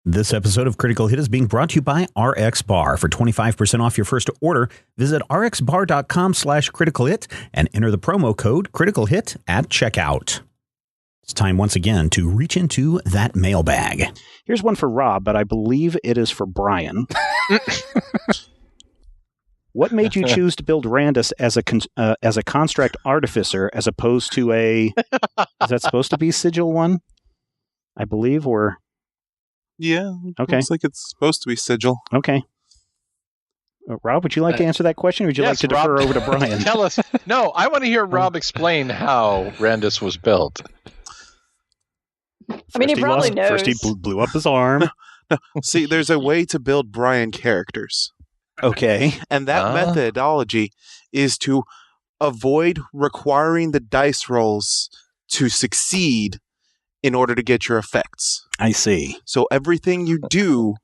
This episode of Critical Hit is being brought to you by RX Bar. For 25% off your first order, visit rxbar.com/critical hit and enter the promo code Critical Hit at checkout. It's time once again to reach into that mailbag. Here's one for Rob, but I believe it is for Brian. What made you choose to build Randus as a construct artificer as opposed to a... Is that supposed to be Sigil 1? I believe, or... Yeah, okay. Looks like it's supposed to be Sigil. Okay. Rob, would you like to answer that question, or would you like to defer over to Brian? Tell us. No, I want to hear Rob explain how Randus was built. I mean, he probably knows. First, he blew up his arm. No, see, there's a way to build Brian characters. Okay. And that methodology is to avoid requiring the dice rolls to succeed in order to get your effects. I see. So everything you do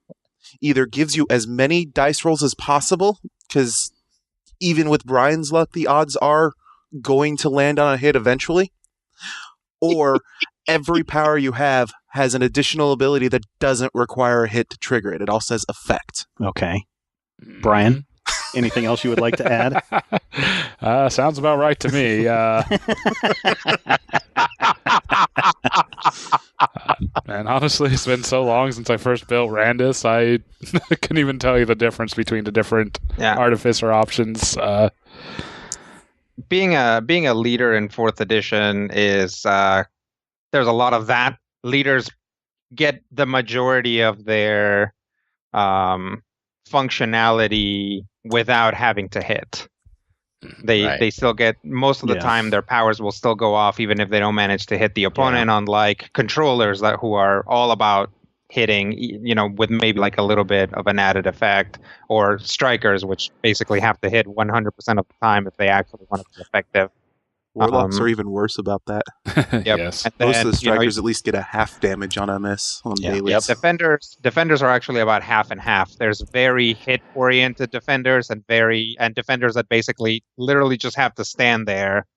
either gives you as many dice rolls as possible, because even with Brian's luck, the odds are going to land on a hit eventually, or every power you have has an additional ability that doesn't require a hit to trigger it. It all says effect. Okay. Brian, anything else you would like to add? Sounds about right to me. And honestly, it's been so long since I first built Randus, I couldn't even tell you the difference between the different artificer options. Being a leader in 4th edition is there's a lot of that. Leaders get the majority of their functionality without having to hit. They still get, most of the time, their powers will still go off even if they don't manage to hit the opponent, unlike controllers who are all about hitting, with maybe like a little bit of an added effect, or strikers, which basically have to hit 100% of the time if they actually want to be effective. Warlocks are even worse about that. Yep. Yes. Most of the strikers at least get a half damage on MS on dailies. Defenders are actually about half and half. There's very hit-oriented defenders and defenders that basically literally just have to stand there,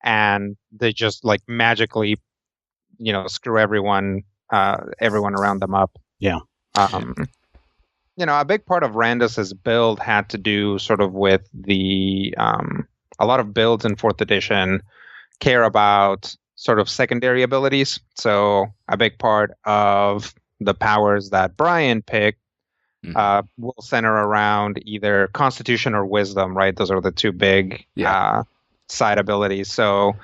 and they just like magically, screw everyone around them up. Yeah. A big part of Randus's build had to do sort of with the a lot of builds in 4th edition care about sort of secondary abilities. So a big part of the powers that Brian picked will center around either Constitution or Wisdom, right? Those are the two big side abilities. So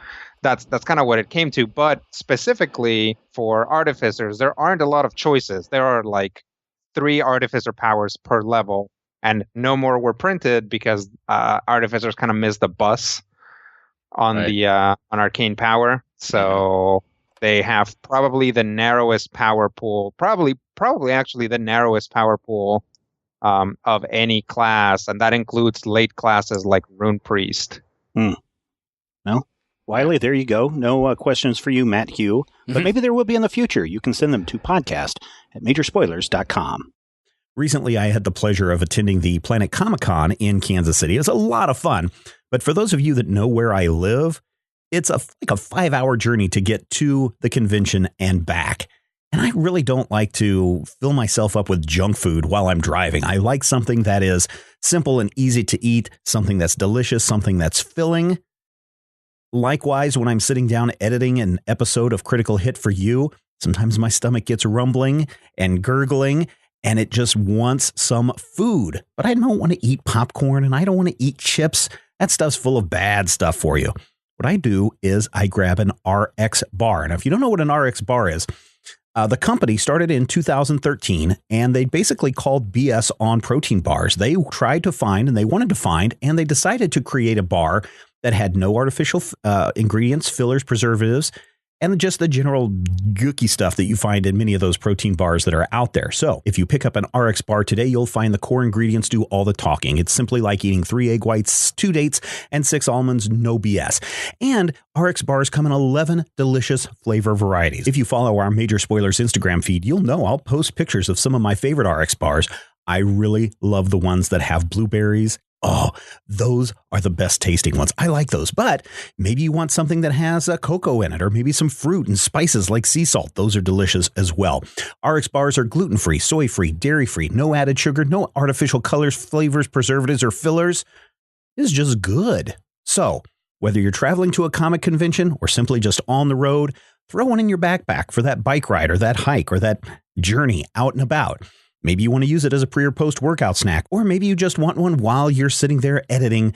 that's kind of what it came to. But specifically for Artificers, there aren't a lot of choices. There are like 3 Artificer powers per level. And no more were printed because Artificers kind of missed the bus on on Arcane Power. So they have probably the narrowest power pool, probably actually the narrowest power pool of any class, and that includes late classes like Rune Priest. Well, Wiley, there you go. No questions for you, Matt Hugh, but maybe there will be in the future. You can send them to podcast@majorspoilers.com. Recently, I had the pleasure of attending the Planet Comic-Con in Kansas City. It was a lot of fun. But for those of you that know where I live, it's like a 5-hour journey to get to the convention and back. And I really don't like to fill myself up with junk food while I'm driving. I like something that is simple and easy to eat, something that's delicious, something that's filling. Likewise, when I'm sitting down editing an episode of Critical Hit for you, sometimes my stomach gets rumbling and gurgling, and it just wants some food. But I don't want to eat popcorn, and I don't want to eat chips. That stuff's full of bad stuff for you. What I do is I grab an RX bar. And if you don't know what an RX bar is, the company started in 2013, and they basically called BS on protein bars. They tried to find, and they wanted to find, and they decided to create a bar that had no artificial ingredients, fillers, preservatives, and just the general gooky stuff that you find in many of those protein bars that are out there. So if you pick up an RX bar today, you'll find the core ingredients do all the talking. It's simply like eating 3 egg whites, 2 dates, and 6 almonds, no BS. And RX bars come in 11 delicious flavor varieties. If you follow our Major Spoilers Instagram feed, you'll know I'll post pictures of some of my favorite RX bars. I really love the ones that have blueberries, Oh, those are the best tasting ones. I like those. But maybe you want something that has cocoa in it, or maybe some fruit and spices like sea salt. Those are delicious as well. RX bars are gluten-free, soy-free, dairy-free, no added sugar, no artificial colors, flavors, preservatives, or fillers. It's just good. So, whether you're traveling to a comic convention or simply just on the road, throw one in your backpack for that bike ride or that hike or that journey out and about. Maybe you want to use it as a pre or post workout snack, or maybe you just want one while you're sitting there editing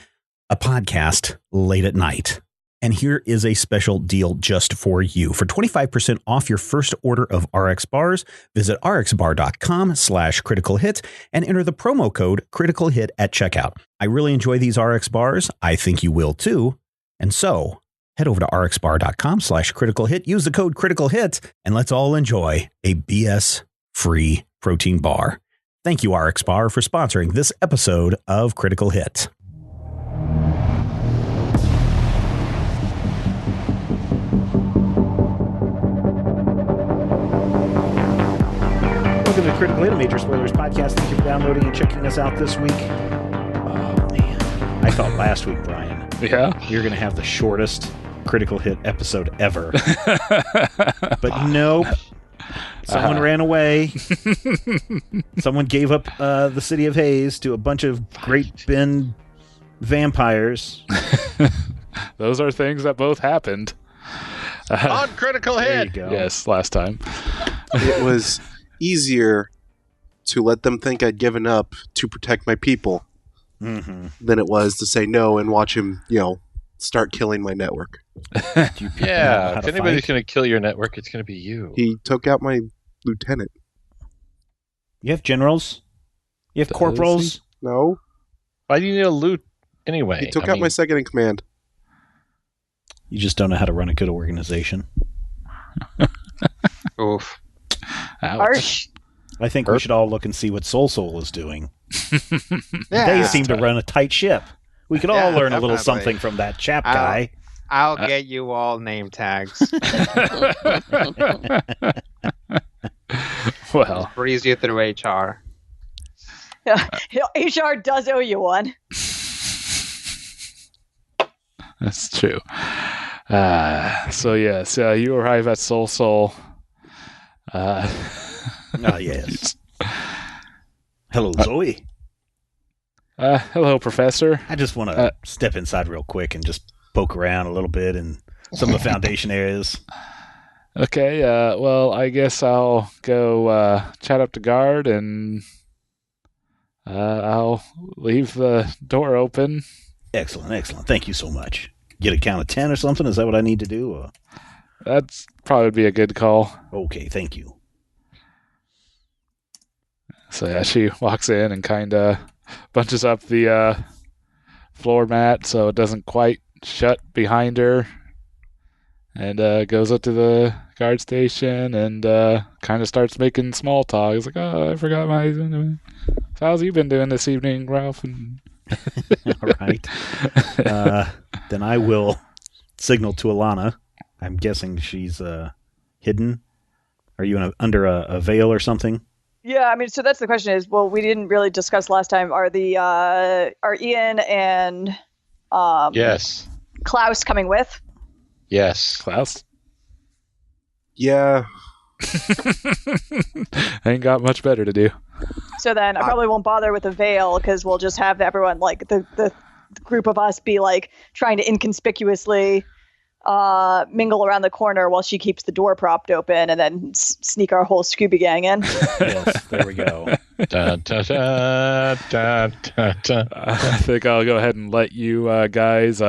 a podcast late at night. And here is a special deal just for you. For 25% off your first order of RX bars, visit rxbar.com/criticalhit and enter the promo code criticalhit at checkout. I really enjoy these RX bars. I think you will too. And so head over to rxbar.com/criticalhit, use the code criticalhit, and let's all enjoy a BS-free protein bar. Thank you, RX Bar, for sponsoring this episode of Critical Hit. Welcome to Critical Hit, a Major Spoilers podcast. Thank you for downloading and checking us out this week. Oh, man. I thought last week, Brian, you're going to have the shortest Critical Hit episode ever. But nope. Someone ran away. Someone gave up the city of Hayes to a bunch of Great Bend vampires. Those are things that both happened. On Critical Hit! There you go. Yes, last time. It was easier to let them think I'd given up to protect my people than it was to say no and watch him, start killing my network. Yeah, if anybody's going to kill your network, it's going to be you. He took out my lieutenant. You have generals? You have corporals? No. Why do you need a loot anyway? He took out my second in command. You just don't know how to run a good organization. Oof. Ouch. I think we should all look and see what Soul is doing. Yeah. They seem to run a tight ship. We could all learn a little definitely. something from that chap guy. I'll get you all name tags. Well, Breeze you through HR. HR does owe you one. that's true. So yes, you arrive at Soul. Yes. Hello, Zoe. Hello, Professor. I just want to step inside real quick and just poke around a little bit in some of the foundation areas. Okay, well, I guess I'll go chat up to guard, and I'll leave the door open. Excellent. Thank you so much. Get a count of 10 or something? Is that what I need to do? That's probably be a good call. Okay, thank you. So yeah, she walks in and kind of bunches up the floor mat so it doesn't quite shut behind her, and goes up to the guard station and kind of starts making small talk. He's like, "Oh, I forgot my... So how's you been doing this evening, Ralph?" And All right. Then I will signal to Alana. I'm guessing she's hidden. Are you under a veil or something? Yeah, I mean, so that's the question is, well, we didn't really discuss last time. Are Ian and Yes. Klaus coming with? Yes. Klaus? Yeah. Ain't got much better to do. So then I probably won't bother with a veil because we'll just have everyone, like, the group of us be, like, trying to inconspicuously mingle around the corner while she keeps the door propped open and then sneak our whole Scooby Gang in. Yes, there we go. Da, da, da, da, da, da. I think I'll go ahead and let you guys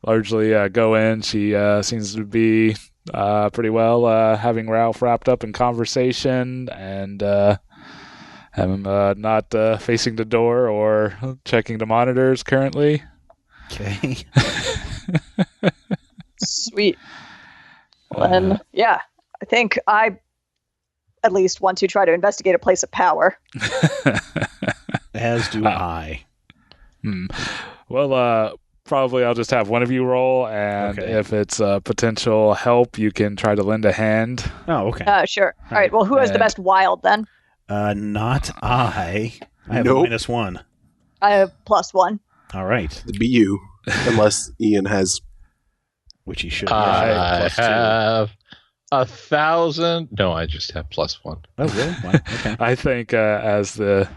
largely go in. She seems to be pretty well having Ralph wrapped up in conversation and him not facing the door or checking the monitors currently. Okay. Sweet. Then, yeah, I think I at least want to try to investigate a place of power. As do I. Well, probably I'll just have one of you roll, and if it's potential help, you can try to lend a hand. Oh, okay. Sure. All right. Well, who has the best wild then? Not I. I have a -1. I have +1. All right. It'd be you, unless Ian has. Which he should. I +2. have 1,000. No, I just have +1. Oh, really? Wow. Okay. I think as the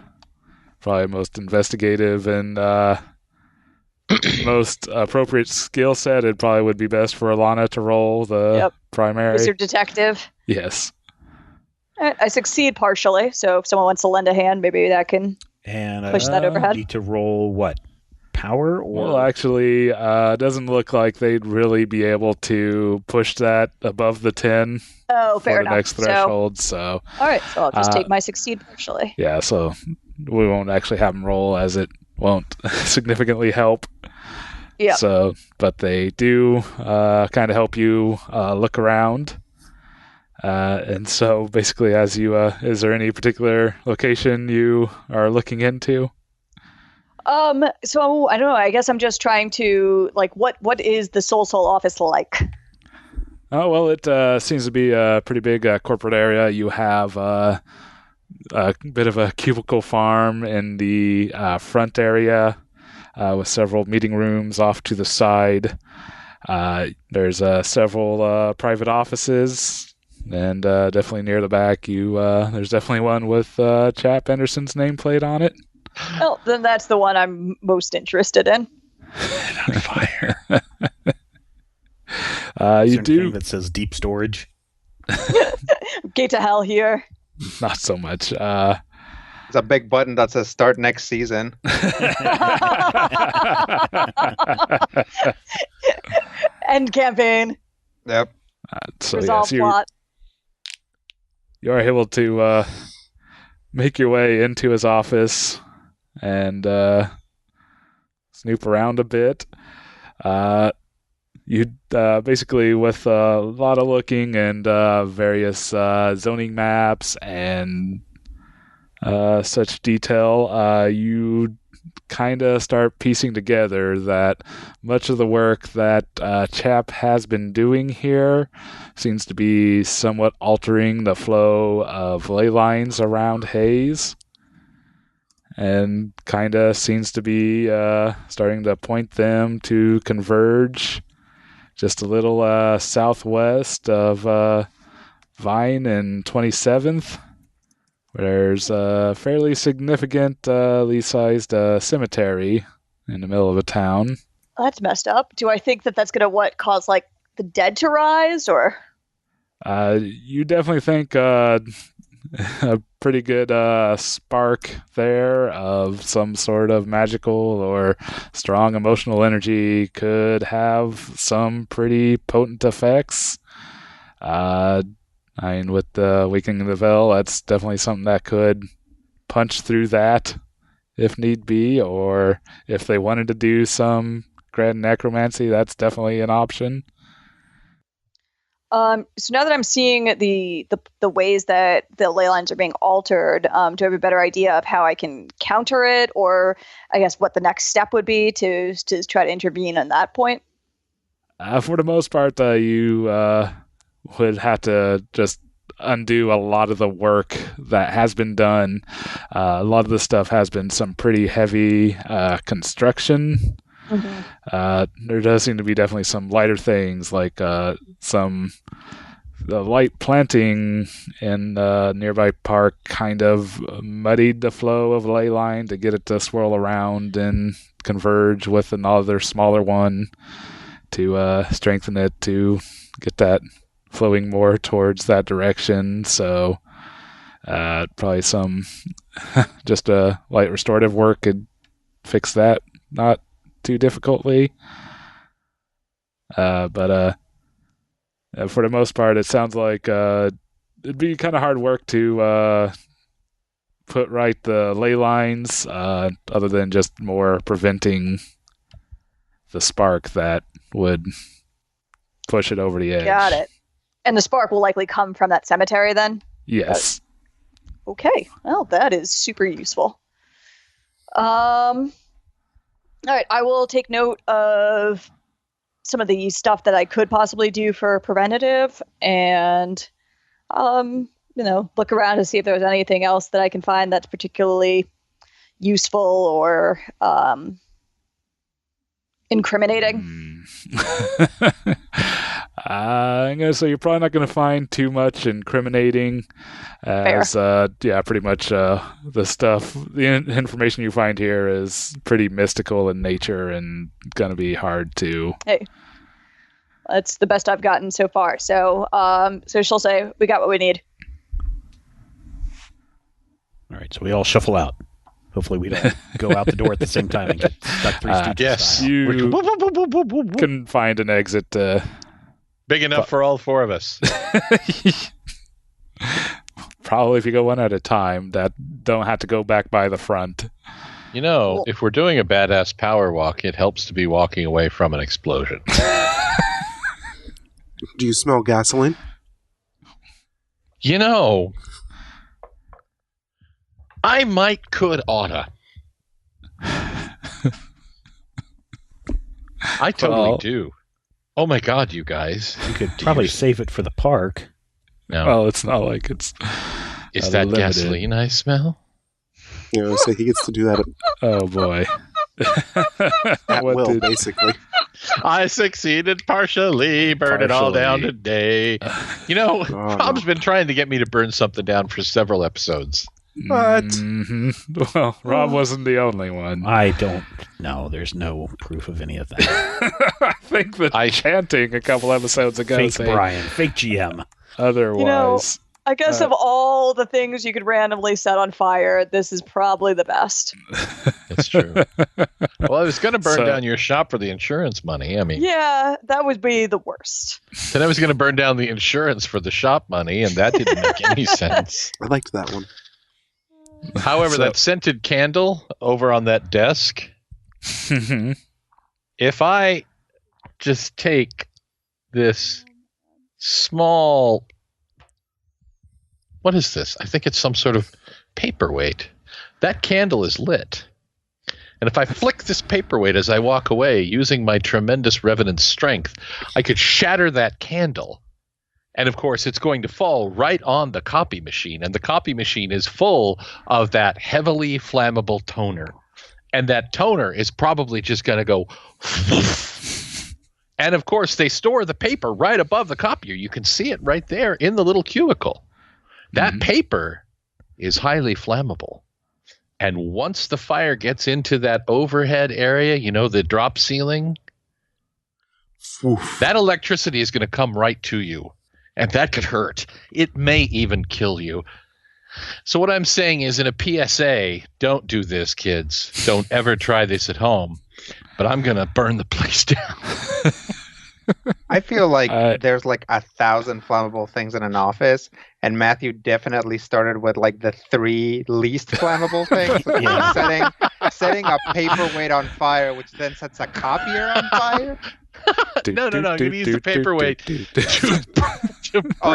probably most investigative and most appropriate skill set, it probably would be best for Alana to roll the primary. Wizard detective. Yes. All right, I succeed partially, so if someone wants to lend a hand, maybe that can And push that overhead. Need to roll what? Power or? Well, actually, it doesn't look like they'd really be able to push that above the 10 Oh, fair for the enough. next threshold. So, all right, so I'll just take my succeed partially. yeah, so we won't actually have them roll as it won't significantly help. Yeah. So, but they do kind of help you look around. And so basically as you, is there any particular location you are looking into? So I don't know. I guess I'm just trying to what is the Soul office like? Oh, well, it seems to be a pretty big corporate area. You have a bit of a cubicle farm in the front area with several meeting rooms off to the side. There's several private offices, and definitely near the back, there's definitely one with Chap Anderson's nameplate on it. Well, then that's the one I'm most interested in. On fire. Is You there do anything that says deep storage? Gate to hell here. not so much. It's a big button that says start next season. End campaign. Yep. So Resolve yes, plot. you are able to make your way into his office and snoop around a bit. You basically, with a lot of looking and various zoning maps and such detail, you kind of start piecing together that much of the work that Chap has been doing here seems to be somewhat altering the flow of ley lines around Hayes, and kind of seems to be starting to point them to converge just a little southwest of Vine and 27th. There's a fairly significantly sized cemetery in the middle of a town. That's messed up. Do I think that that's going to cause the dead to rise, or? You definitely think a pretty good spark there of some sort of magical or strong emotional energy could have some pretty potent effects. I mean, with the Wakening of the Veil, that's definitely something that could punch through that if need be, or if they wanted to do some grand necromancy, that's definitely an option. So now that I'm seeing the ways that the ley lines are being altered, do I have a better idea of how I can counter it, or I guess what the next step would be to try to intervene on that point? For the most part, you would have to just undo a lot of the work that has been done. A lot of the stuff has been some pretty heavy construction. Mm-hmm. There does seem to be definitely some lighter things, like the light planting in nearby park kind of muddied the flow of ley line to get it to swirl around and converge with another smaller one to strengthen it to get that flowing more towards that direction. So probably some just a light restorative work could fix that not too difficultly. But for the most part, it sounds like it'd be kind of hard work to put right the ley lines, other than just more preventing the spark that would push it over the edge. Got it. And the spark will likely come from that cemetery then? Yes. Okay. Well, that is super useful. All right. I will take note of some of the stuff that I could possibly do for preventative, and look around to see if there's anything else that I can find that's particularly useful or incriminating. I'm gonna say you're probably not gonna find too much incriminating, as pretty much the information you find here is pretty mystical in nature and gonna be hard to. Hey, that's the best I've gotten so far. So she'll say, "We got what we need." All right, so we all shuffle out. Hopefully we don't go out the door at the same time and get stuck Three Stooges Yes. style. You can find an exit. Big enough for all four of us. Probably if you go one at a time, that don't have to go back by the front. You know, if we're doing a badass power walk, it helps to be walking away from an explosion. Do you smell gasoline? You know, I oughta. I totally do. Oh my God, you guys. You could probably save it for the park. No. Well, it's not like it's. Is that limited. gasoline I smell? So he gets to do that Oh boy. at will, basically. I succeeded partially. Burn it all down today. You know, Rob's been trying to get me to burn something down for several episodes. What? Mm-hmm. Well, Rob wasn't the only one. I don't know. There's no proof of any of that. I think that chanting a couple episodes ago. Fake Brian. Fake GM. Otherwise. I guess of all the things you could randomly set on fire, this is probably the best. That's true. Well, I was going to burn down your shop for the insurance money. I mean, yeah, that would be the worst. Then I was going to burn down the insurance for the shop money, and that didn't make any sense. I liked that one. However, that scented candle over on that desk, if I just take this small... What is this? I think it's some sort of paperweight. That candle is lit. And if I flick this paperweight as I walk away, using my tremendous revenant strength, I could shatter that candle. And of course, it's going to fall right on the copy machine. And the copy machine is full of that heavily flammable toner. And that toner is probably just going to go... And of course, they store the paper right above the copier. You can see it right there in the little cubicle. That paper is highly flammable. And once the fire gets into that overhead area, you know, the drop ceiling, that electricity is going to come right to you. And that could hurt. It may even kill you. So what I'm saying is, in a PSA, don't do this, kids. Don't ever try this at home. But I'm going to burn the place down. I feel like there's like 1,000 flammable things in an office, and Matthew definitely started with like the 3 least flammable things. Setting a paperweight on fire, which then sets a copier on fire. No. You can use the paperweight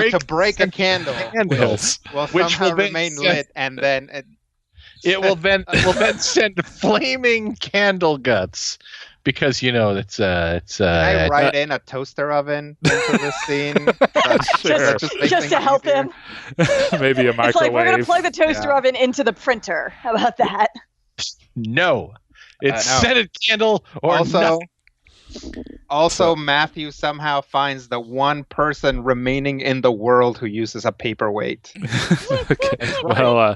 to break a candle. Yes. Will somehow remain lit, and then it will then send flaming candle guts. Because, you know, it's Can I write in a toaster oven into this scene? Just to help him. Maybe a microwave. It's like, we're going to plug the toaster oven into the printer. How about that? No. It's scented candle or nothing. Also, Matthew somehow finds the one person remaining in the world who uses a paperweight. Okay. Well,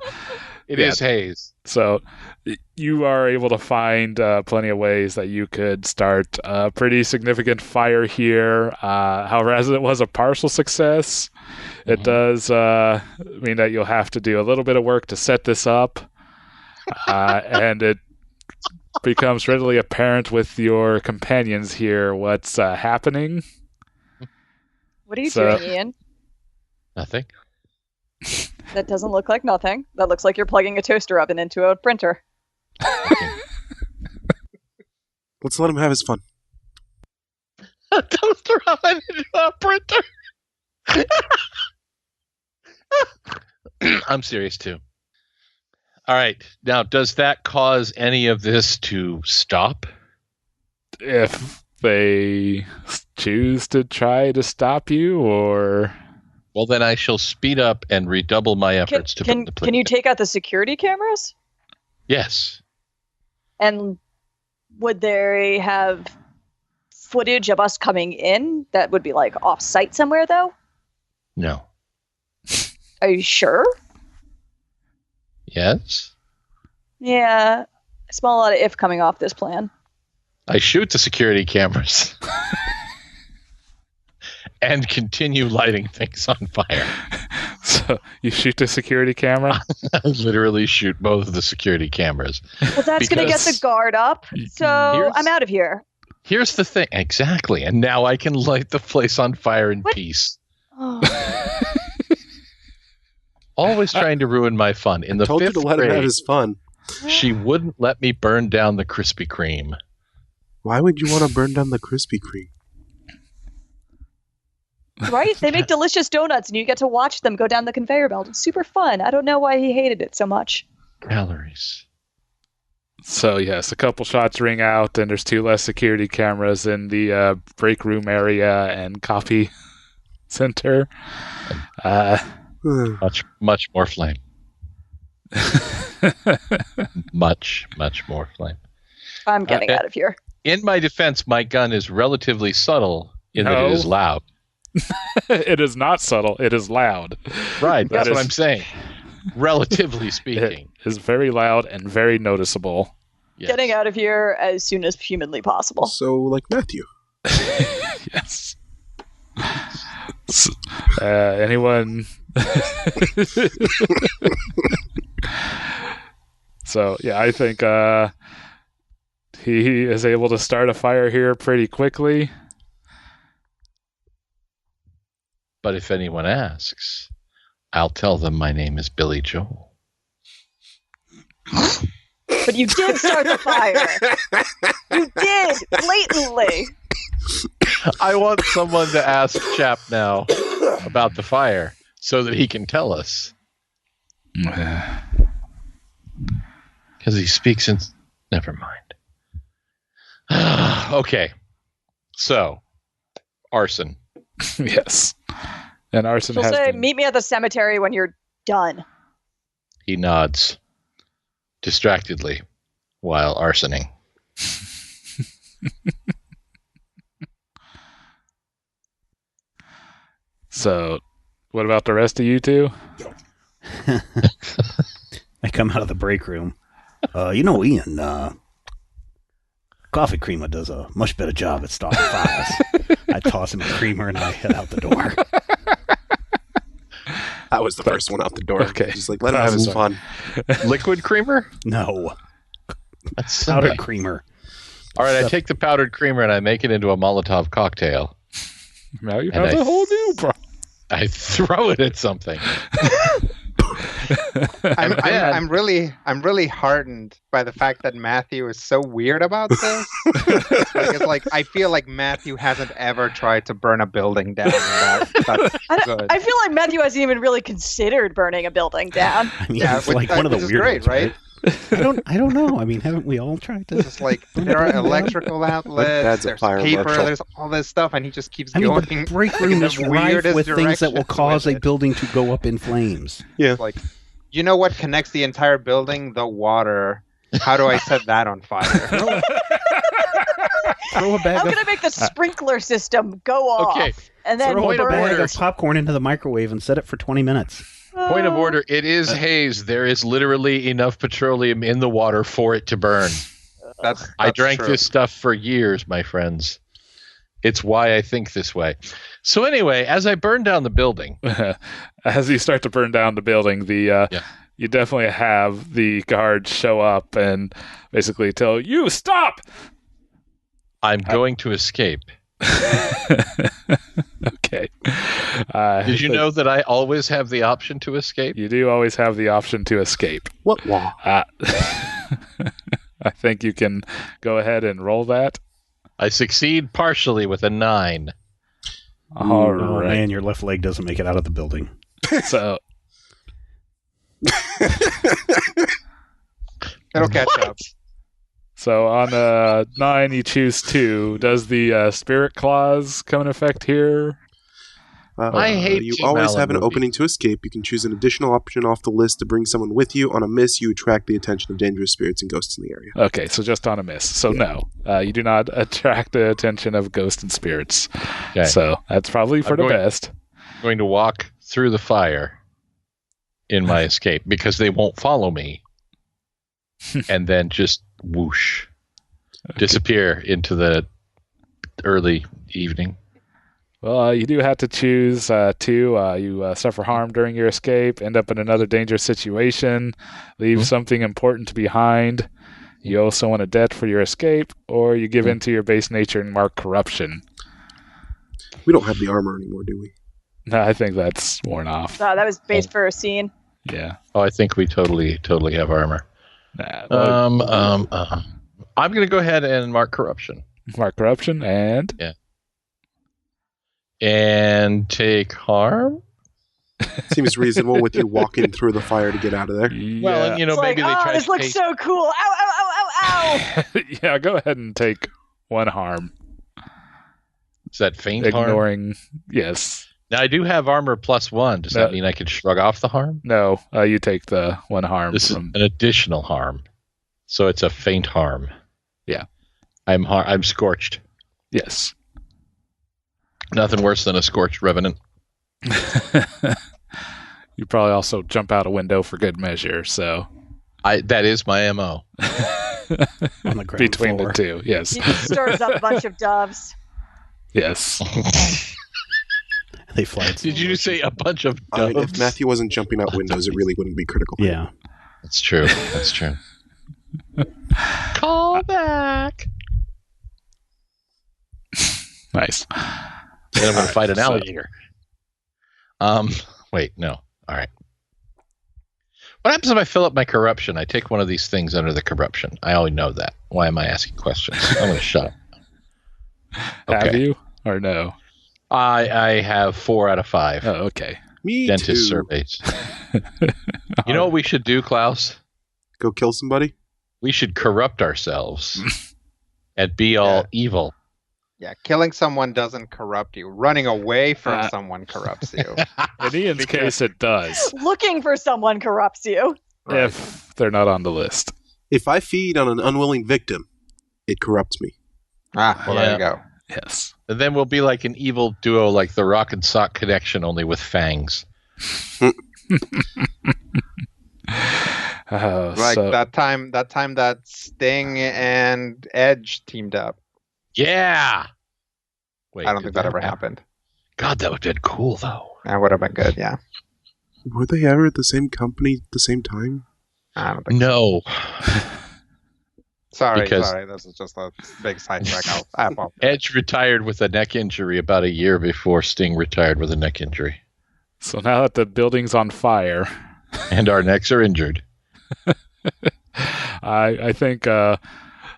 it is Hayes. So you are able to find plenty of ways that you could start a pretty significant fire here. However, as it was a partial success, it does mean that you'll have to do a little bit of work to set this up. And it becomes readily apparent with your companions here what's happening. What are you doing, Ian? Nothing. That doesn't look like nothing. That looks like you're plugging a toaster oven into a printer. Let's let him have his fun. A toaster oven into a printer? I'm serious, too. All right. Now, does that cause any of this to stop? If they choose to try to stop you, or... Well, then I shall speed up and redouble my efforts to put the Can you take out the security cameras? Yes. And would they have footage of us coming in that would be like off-site somewhere, though? No. Are you sure? Yes. Yeah. I smell a lot of if coming off this plan. I shoot the security cameras and continue lighting things on fire. So you shoot the security camera? I literally shoot both of the security cameras. Well, that's going to get the guard up, so I'm out of here. Here's the thing. Exactly. And now I can light the place on fire in peace. Oh. Always trying to ruin my fun. In the told you fifth to let him have grade, his fun. she wouldn't let me burn down the Krispy Kreme. Why would you want to burn down the Krispy Kreme? Right? They make delicious donuts, and you get to watch them go down the conveyor belt. It's super fun. I don't know why he hated it so much. Calories. So, yes, a couple shots ring out, and there's 2 less security cameras in the break room area and copy center. Much more flame. much more flame. I'm getting out of here. In my defense, my gun is relatively subtle in that it is loud. It is not subtle. It is loud. Right. That's what I'm saying. Relatively speaking. It is very loud and very noticeable. Yes. Getting out of here as soon as humanly possible. So, like Matthew. Yes. Anyone? So, yeah, I think he is able to start a fire here pretty quickly. But if anyone asks, I'll tell them my name is Billy Joel. But you did start the fire. You did, blatantly. I want someone to ask Chap now about the fire so that he can tell us. Because he speaks in... Never mind. Okay. So, arson. Yes. And arson She'll has say, been... meet me at the cemetery when you're done. He nods distractedly while arsoning. So, what about the rest of you two? I come out of the break room. Ian, Coffee Creamer does a much better job at starting fires. I toss him a creamer and I head out the door. That was the first one out the door. Okay. Just like, let him have his fun. Liquid creamer? No. That's Powdered creamer. All right, I take the powdered creamer and I make it into a Molotov cocktail. Now you have a whole new problem. I throw it at something. I'm really heartened by the fact that Matthew is so weird about this. It's like I feel like Matthew hasn't ever tried to burn a building down. That's good. I feel like Matthew hasn't even really considered burning a building down. I mean, it's like one of the weird great, ones, right? I don't know. I mean, haven't we all tried to? Just like there are electrical outlets, there's paper, there's all this stuff, and he just keeps going. The break room is rife with things that will cause a building to go up in flames. Yeah. It's like, you know what connects the entire building? The water. How do I set that on fire? Throw a bag I'm going to make the sprinkler system go off. Okay. And then throw a burn bag it. of popcorn into the microwave and set it for 20 minutes. Point of order, it is haze. There is literally enough petroleum in the water for it to burn. That's I drank true. this stuff for years, my friends. It's why I think this way. So anyway, as I burn down the building... As you start to burn down the building, you definitely have the guards show up and basically tell you, stop! I'm going to escape. Okay. Did you know that I always have the option to escape? You do always have the option to escape. What law? I think you can go ahead and roll that. I succeed partially with a 9. All Oh right. man, your left leg doesn't make it out of the building. So It'll catch up. So on 9, you choose 2. Does the spirit clause come in effect here? I hate you Tim always Allen have an movies. opening to escape. You can choose an additional option off the list to bring someone with you. On a miss, you attract the attention of dangerous spirits and ghosts in the area. Okay, so just on a miss. So no, you do not attract the attention of ghosts and spirits. Okay. So that's probably for the best. I'm going to walk through the fire in my escape because they won't follow me. And then just whoosh, disappear into the early evening. Well, you do have to choose two. You suffer harm during your escape, end up in another dangerous situation, leave something important behind. You owe someone a debt for your escape, or you give in to your base nature and mark corruption. We don't have the armor anymore, do we? No, I think that's worn off. That was based for a scene. Yeah. Oh, I think we totally have armor. I'm going to go ahead and mark corruption. Mark corruption and? Yeah. And take harm? Seems reasonable with you walking through the fire to get out of there. Yeah. Well, and, maybe they try this to looks take... so cool. Ow, ow, ow, ow, ow. Yeah, go ahead and take one harm. Is that faint harm? Ignoring, yes. Now, I do have armor +1. Does that mean I can shrug off the harm? No, you take the one harm. This is an additional harm. So it's a faint harm. Yeah. I'm scorched. Yes. Nothing worse than a scorched revenant. You probably also jump out a window for good measure, so... That is my MO. On the ground Between floor. the two, yes. He stirs up a bunch of doves. Yes. They fly. Did you say a bunch of I doves? mean, if Matthew wasn't jumping out windows, it really wouldn't be critical. Yeah. That's true. That's true. Call back. Nice. Then I'm going to fight an alligator. Wait, no. All right. What happens if I fill up my corruption? I take one of these things under the corruption. I already know that. Why am I asking questions? I'm going to shut up. Okay. Have you or no? I have 4 out of 5. Oh, okay. Me Dentist too. surveys. You know what we should do, Klaus? Go kill somebody? We should corrupt ourselves and be all evil. Yeah, killing someone doesn't corrupt you. Running away from someone corrupts you. In Ian's case, it does. Looking for someone corrupts you. Right. If they're not on the list. If I feed on an unwilling victim, it corrupts me. There you go. Yes. And then we'll be like an evil duo like the Rock and Sock Connection, only with fangs. That time that Sting and Edge teamed up. Yeah. Wait, I don't think that ever happened. God, that would have been cool, though. That would have been good, yeah. Were they ever at the same company at the same time? I don't think No. Sorry, Because- this is just a big sidetrack. I apologize. Edge retired with a neck injury about a year before Sting retired with a neck injury. So now that the building's on fire, And our necks are injured. I think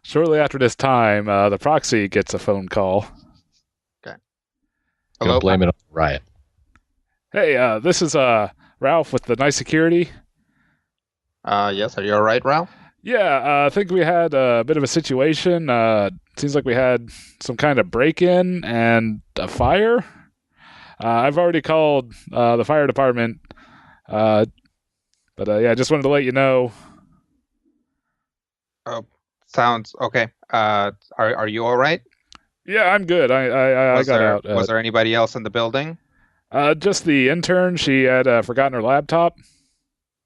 shortly after this time, the proxy gets a phone call. Gonna Hello? blame it on the riot. Hey, this is Ralph with the Nice Security. Yes, are you all right, Ralph? Yeah, I think we had a bit of a situation. Seems like we had some kind of break-in and a fire. I've already called the fire department, but I just wanted to let you know. Oh, sounds okay. Are you all right? Yeah, I'm good. I got out. Was there anybody else in the building? Just the intern. She had forgotten her laptop.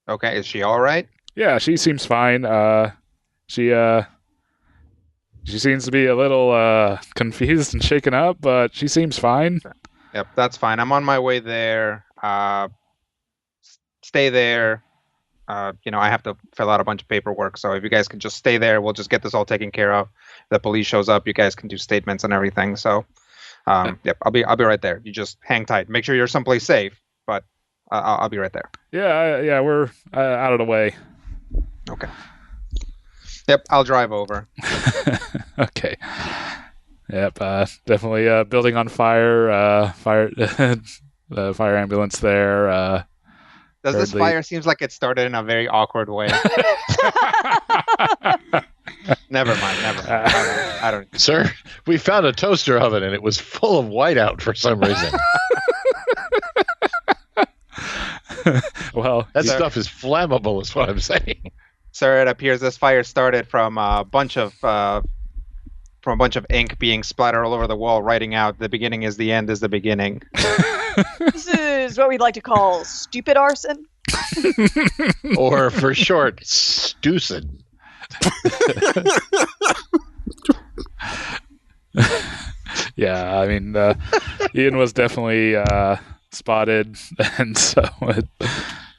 Okay, is she all right? Yeah, she seems fine. She seems to be a little confused and shaken up, but she seems fine. Yep, that's fine. I'm on my way there. Stay there. I have to fill out a bunch of paperwork, so if you guys can just stay there, we'll just get this all taken care of. The police shows up, you guys can do statements and everything. So, yep, I'll be right there. You just hang tight. Make sure you're someplace safe, but I'll be right there. Yeah, we're out of the way. Okay. Yep, I'll drive over. Okay. Yep, definitely building on fire. Fire, the fire ambulance there. Does this fire seems like it started in a very awkward way? Never mind. I don't. Sir, we found a toaster oven and it was full of whiteout for some reason. Well, that stuff is flammable, is what I'm saying. Sir, it appears this fire started from a bunch of ink being splattered all over the wall, writing out "the beginning is the end is the beginning." This is what we'd like to call stupid arson. Or for short, Stucin. Yeah, I mean, Ian was definitely spotted, and so it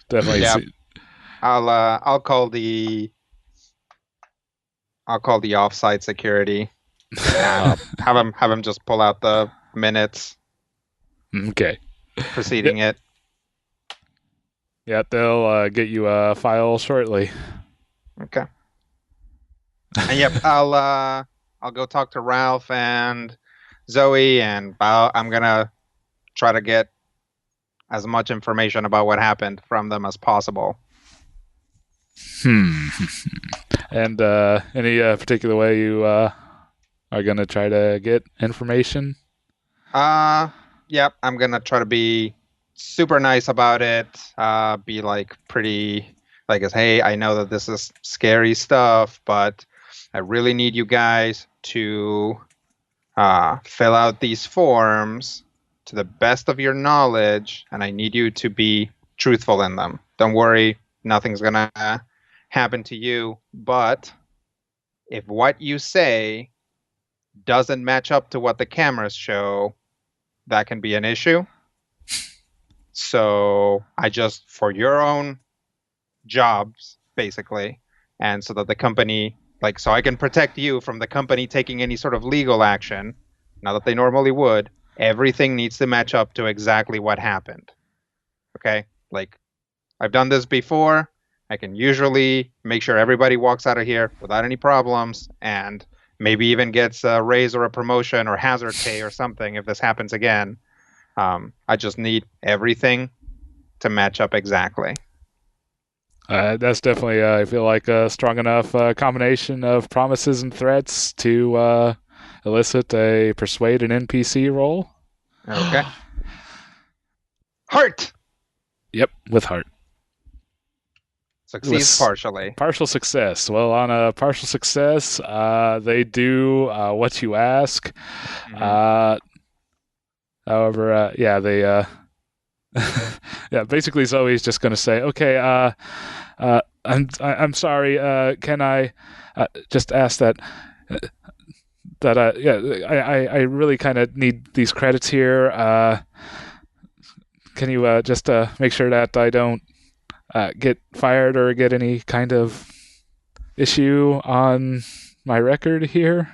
definitely. Yeah. I'll call the offsite security. Have him just pull out the minutes. Okay. Preceding it. Yeah, they'll get you a file shortly. Okay. And yep, I'll go talk to Ralph and Zoe, and I'm gonna try to get as much information about what happened from them as possible. And any particular way you are gonna try to get information? Yep, I'm gonna try to be super nice about it. Be like pretty, like, hey, I know that this is scary stuff, but I really need you guys to fill out these forms to the best of your knowledge, and I need you to be truthful in them. Don't worry, nothing's gonna happen to you, but if what you say doesn't match up to what the cameras show, that can be an issue. So I just, for your own jobs, basically, and so that the company, like, so I can protect you from the company taking any sort of legal action, not that they normally would, everything needs to match up to exactly what happened. Okay? Like, I've done this before. I can usually make sure everybody walks out of here without any problems, and maybe even gets a raise or a promotion or hazard pay or something if this happens again. I just need everything to match up exactly. That's definitely, I feel like, a strong enough combination of promises and threats to elicit a persuade an NPC roll. Okay. Heart! Yep, with heart. Succeeds partially. Partial success. Well, on a partial success, they do what you ask. Mm-hmm. However, they yeah, basically Zoe's just going to say, okay, I'm sorry, can I just ask that I really kind of need these credits here. Can you just make sure that I don't get fired or get any kind of issue on my record here?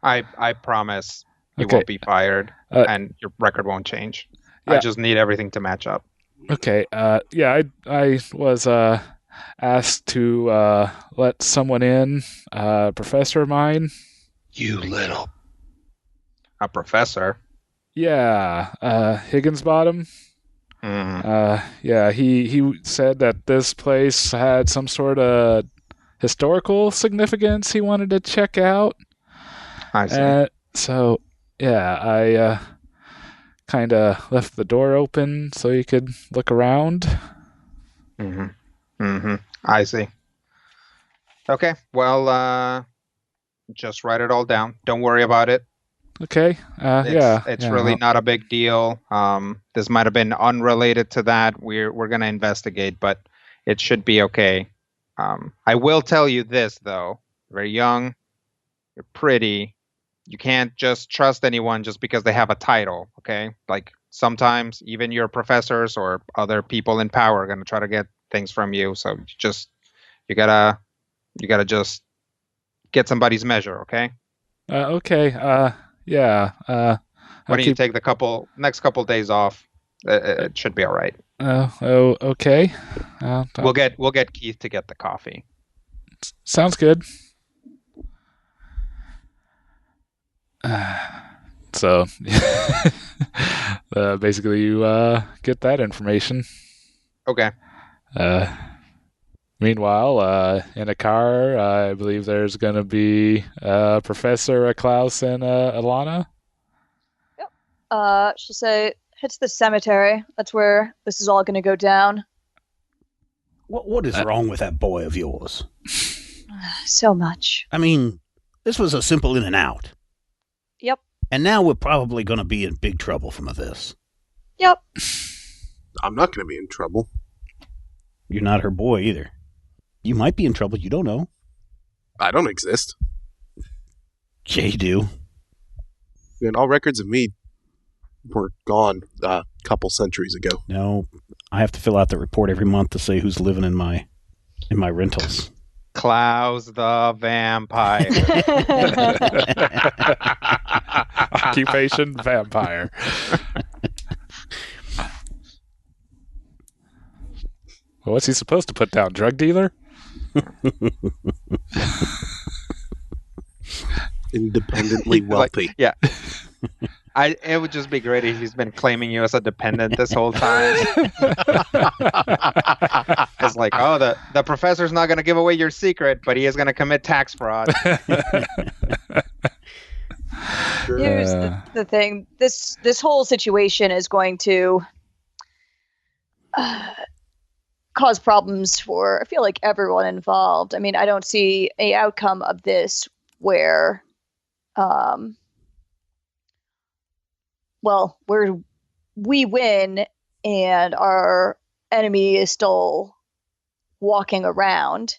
I promise you won't be fired, and your record won't change. Yeah. I just need everything to match up. Okay. I was asked to let someone in, a professor of mine. You little. A professor? Yeah, Higginsbottom. He said that this place had some sort of historical significance he wanted to check out. I see. So, yeah, I kind of left the door open so you could look around. I see. Okay, well, just write it all down. Don't worry about it. Okay. It's really not a big deal. This might have been unrelated to that. We're gonna investigate, but it should be okay. I will tell you this though. You're very young. You're pretty. You can't just trust anyone just because they have a title. Okay. Like sometimes even your professors or other people in power are gonna try to get things from you. So you gotta just get somebody's measure. Okay. Okay. Yeah. Why don't you take the next couple days off? It should be all right. Okay. We'll get Keith to get the coffee. Sounds good. So, basically, you get that information. Okay. Meanwhile, in a car, I believe there's going to be Professor Klaus and Alana. Yep. She'll say, head to the cemetery. That's where this is all going to go down. What is wrong with that boy of yours? So much. I mean, this was a simple in and out. Yep. And now we're probably going to be in big trouble from this. Yep. I'm not going to be in trouble. You're not her boy either. You might be in trouble. You don't know. I don't exist. Jay do. And all records of me were gone a couple centuries ago. No, I have to fill out the report every month to say who's living in my rentals. Klaus the vampire. Occupation vampire. Well, what's he supposed to put down? Drug dealer? Independently wealthy. Like, yeah. It would just be great if he's been claiming you as a dependent this whole time. It's like, oh, the professor's not going to give away your secret, but he is going to commit tax fraud. Here's the thing. This whole situation is going to cause problems for, I feel like, everyone involved. I mean, I don't see a outcome of this where where we win and our enemy is still walking around.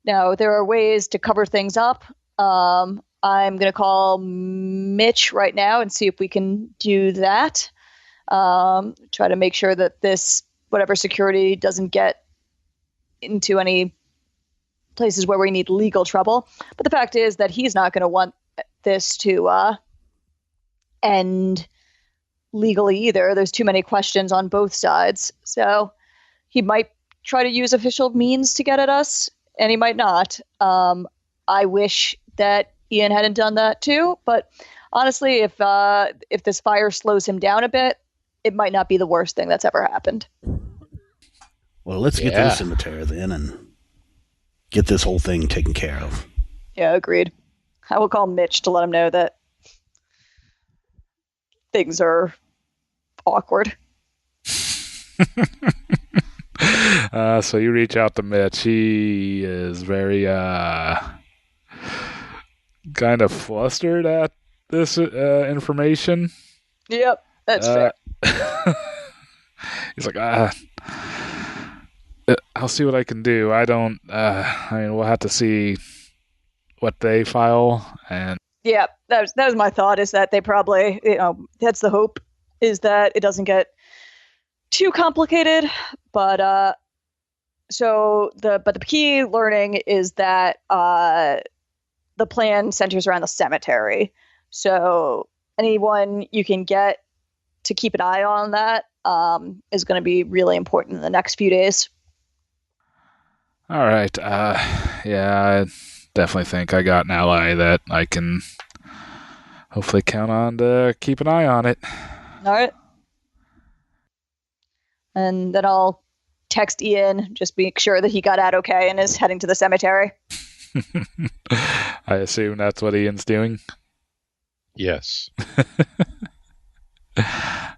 Now, there are ways to cover things up. I'm going to call Mitch right now and see if we can do that. Try to make sure that this, whatever security, doesn't get into any places where we need legal trouble. But the fact is that he's not going to want this to end legally either. There's too many questions on both sides. So he might try to use official means to get at us, and he might not. I wish that Ian hadn't done that too, but honestly, if this fire slows him down a bit, it might not be the worst thing that's ever happened. Well, let's get to the cemetery then and get this whole thing taken care of. Yeah, agreed. I will call Mitch to let him know that things are awkward. So you reach out to Mitch. He is very kind of flustered at this information. Yep, that's fair. He's like, I'll see what I can do. I mean, we'll have to see what they file. And yeah, that was my thought, is that they probably, that's the hope, is that it doesn't get too complicated. But the key learning is that the plan centers around the cemetery. So anyone you can get to keep an eye on that is going to be really important in the next few days. All right. Yeah, I definitely think I got an ally that I can hopefully count on to keep an eye on it. All right. And then I'll text Ian, just make sure that he got out okay and is heading to the cemetery. I assume that's what Ian's doing. Yes.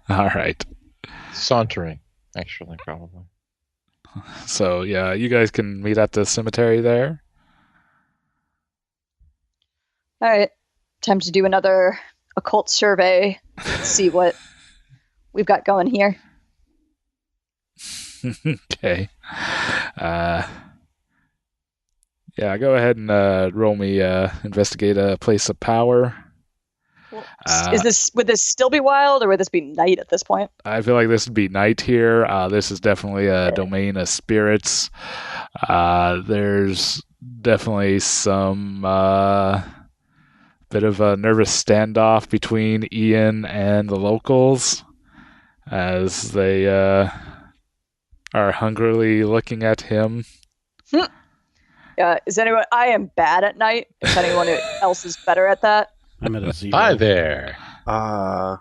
All right. Sauntering, actually, probably. So, yeah, you guys can meet at the cemetery there. All right. Time to do another occult survey. See what we've got going here. Okay. Yeah, go ahead and roll me investigate a place of power. Well, would this still be wild, or would this be night at this point? I feel like this would be night here. This is definitely a domain of spirits. There's definitely some bit of a nervous standoff between Ian and the locals as they are hungrily looking at him. Is anyone? I am bad at night. If anyone else is better at that. I'm at a 0. Hi there. I'm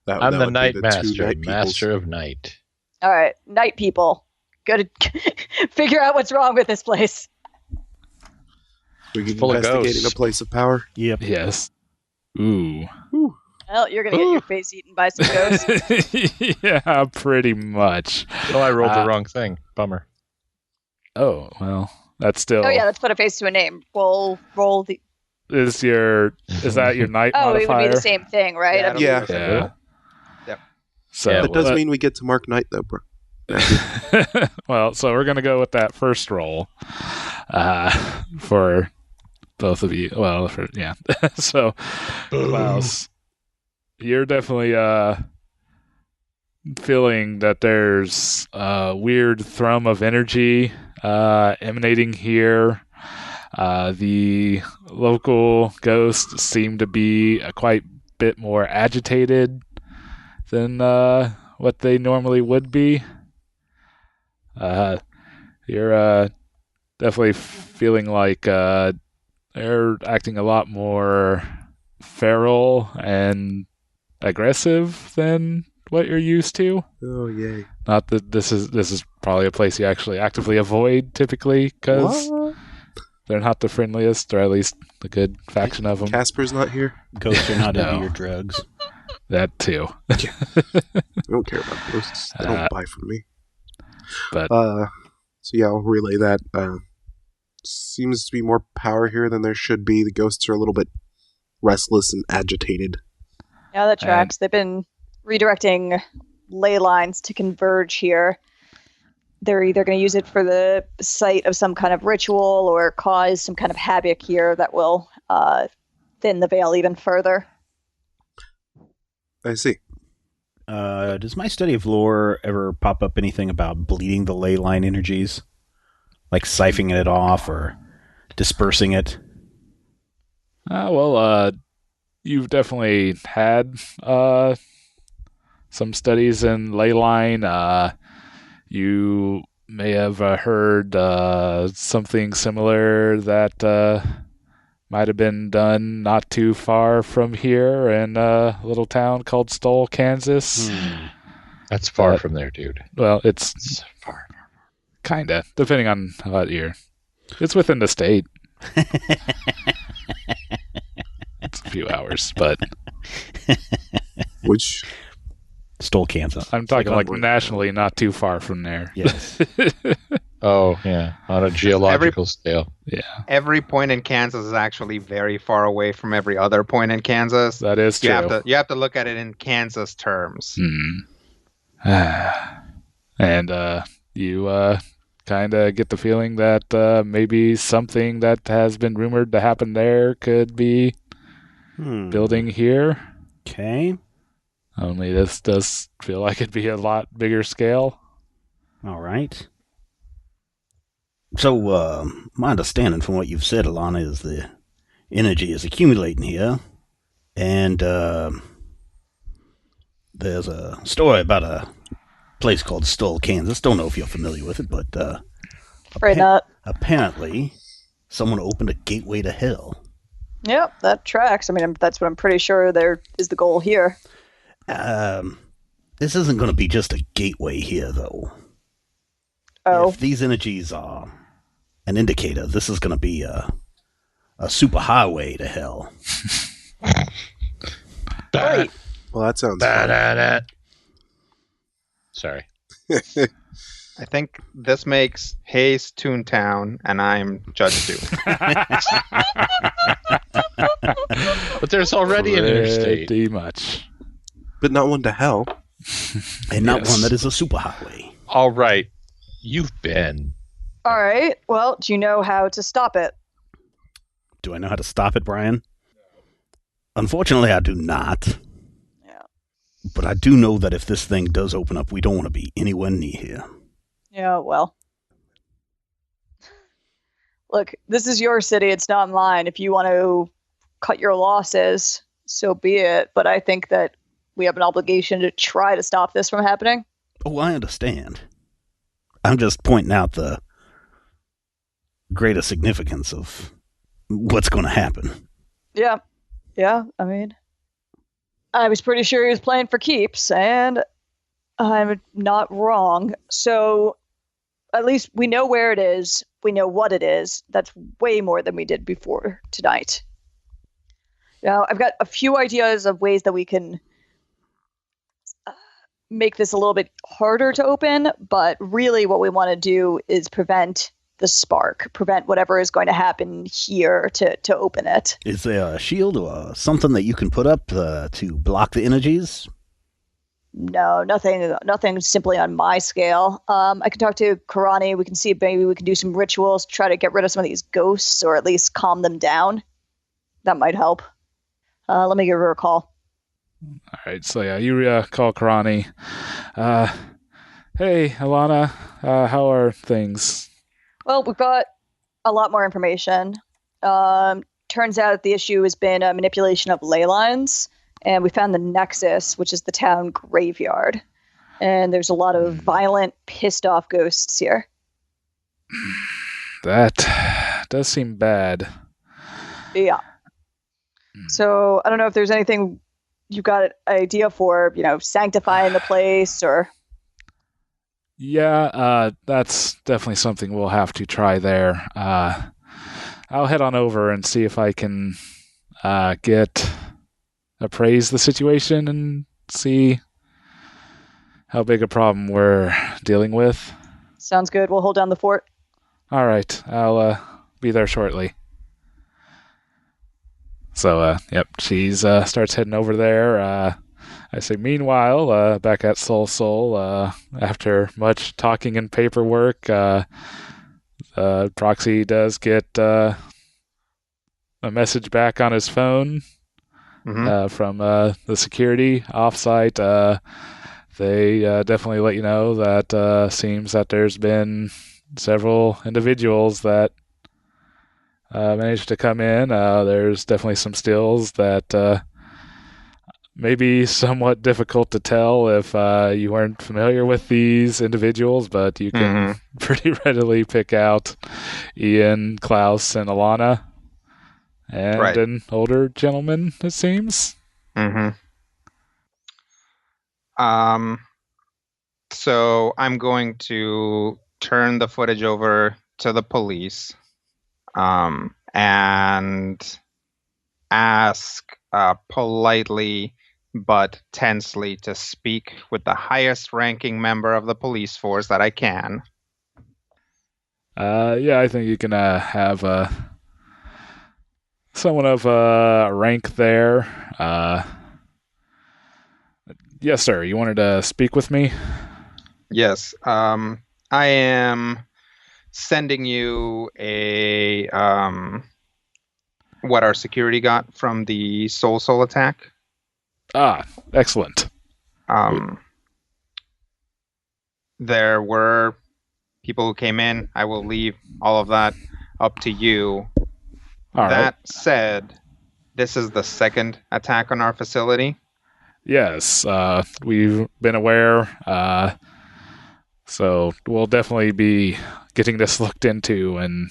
the night master, master of night. All right, night people. Gotta figure out what's wrong with this place. We can Full of investigating ghosts. a place of power. Yep. Yes. Ooh. Well, you're gonna get your face eaten by some ghosts. Yeah, pretty much. Oh, I rolled the wrong thing. Bummer. Oh, well, that's still... Oh, yeah, let's put a face to a name. Roll the... Is that your night Oh, modifier? it would be the same thing, right? Yeah. Yeah. Yep. So That does mean we get to mark night, though, bro. well, so we're going to go with that first roll for both of you. Well, yeah. So, Klaus, you're definitely feeling that there's a weird thrum of energy emanating here. The local ghosts seem to be a quite bit more agitated than what they normally would be. You're definitely feeling like they're acting a lot more feral and aggressive than what you're used to. Oh, yay. Not that this is probably a place you actually actively avoid typically, because they're not the friendliest, or at least a good faction of them. Casper's not here? Ghosts are not No. into your drugs. That too. I don't care about ghosts. They don't buy from me. But So yeah, I'll relay that. Seems to be more power here than there should be. The ghosts are a little bit restless and agitated. Yeah, that tracks. They've been redirecting ley lines to converge here. They're either going to use it for the site of some kind of ritual or cause some kind of havoc here that will thin the veil even further. I see. Does my study of lore ever pop up anything about bleeding the ley line energies? Like siphoning it off or dispersing it? You've definitely had some studies in ley line. You may have heard something similar that might have been done not too far from here in a little town called Stoll, Kansas. That's far from there, dude. Well, it's far. Kinda, depending on what year. It's within the state. It's a few hours, but... Which... Stoll, Kansas. I'm talking like nationally, not too far from there. Yes. Oh, yeah. On a geological scale. Yeah. Every point in Kansas is actually very far away from every other point in Kansas. That is true. You have to look at it in Kansas terms. And you kind of get the feeling that maybe something that has been rumored to happen there could be building here. Okay. Only this does feel like it'd be a lot bigger scale. All right. So, my understanding from what you've said, Alana, is the energy is accumulating here. And there's a story about a place called Stoll, Kansas. Don't know if you're familiar with it, but Afraid not. Apparently, someone opened a gateway to hell. Yep, that tracks. I mean, that's what I'm pretty sure there is the goal here. This isn't going to be just a gateway here, though. Oh. If these energies are an indicator, this is going to be a super highway to hell. Right. Well, that sounds fun. Sorry. I think this makes Hayes Toontown, and I'm Judge Doom. But there's already an interstate. Pretty much. But not one to hell. And not one that is a superhighway. All right. You've been. All right. Well, do you know how to stop it? Do I know how to stop it, Brian? Unfortunately, I do not. Yeah. But I do know that if this thing does open up, we don't want to be anywhere near here. Yeah, well. Look, this is your city. It's not mine. If you want to cut your losses, so be it. But I think that we have an obligation to try to stop this from happening. Oh, I understand. I'm just pointing out the greater significance of what's going to happen. Yeah. Yeah, I mean, I was pretty sure he was playing for keeps, and I'm not wrong. So at least we know where it is. We know what it is. That's way more than we did before tonight. Now, I've got a few ideas of ways that we can make this a little bit harder to open, but really what we want to do is prevent the spark, prevent whatever is going to happen here to open it. Is there a shield or something that you can put up to block the energies? No, nothing simply on my scale. I can talk to Karani. We can see if maybe we can do some rituals, try to get rid of some of these ghosts, or at least calm them down. That might help. Let me give her a call. All right, so yeah, you call Karani. Hey, Alana, how are things? Well, we've got a lot more information. Turns out the issue has been a manipulation of ley lines. And we found the Nexus, which is the town graveyard. And there's a lot of violent, pissed off ghosts here. That does seem bad. Yeah. So I don't know if there's anything you've got an idea for, sanctifying the place or... Yeah, that's definitely something we'll have to try there. I'll head on over and see if I can appraise the situation and see how big a problem we're dealing with. Sounds good. We'll hold down the fort. All right. I'll be there shortly. So, she starts heading over there. I say, meanwhile, back at Soul, after much talking and paperwork, Proxy does get a message back on his phone. From the security offsite. They definitely let you know that seems that there's been several individuals that managed to come in. There's definitely some stills that may be somewhat difficult to tell if you weren't familiar with these individuals, but you can pretty readily pick out Ian, Klaus, and Alana. And an older gentleman, it seems. So I'm going to turn the footage over to the police and ask politely but tensely to speak with the highest ranking member of the police force that I can. I think you can have... someone of rank there. Yes, sir. You wanted to speak with me? Yes. I am sending you a what our security got from the Soul attack. Ah, excellent. There were people who came in. I will leave all of that up to you. That said, this is the second attack on our facility. Yes, we've been aware, so we'll definitely be getting this looked into. And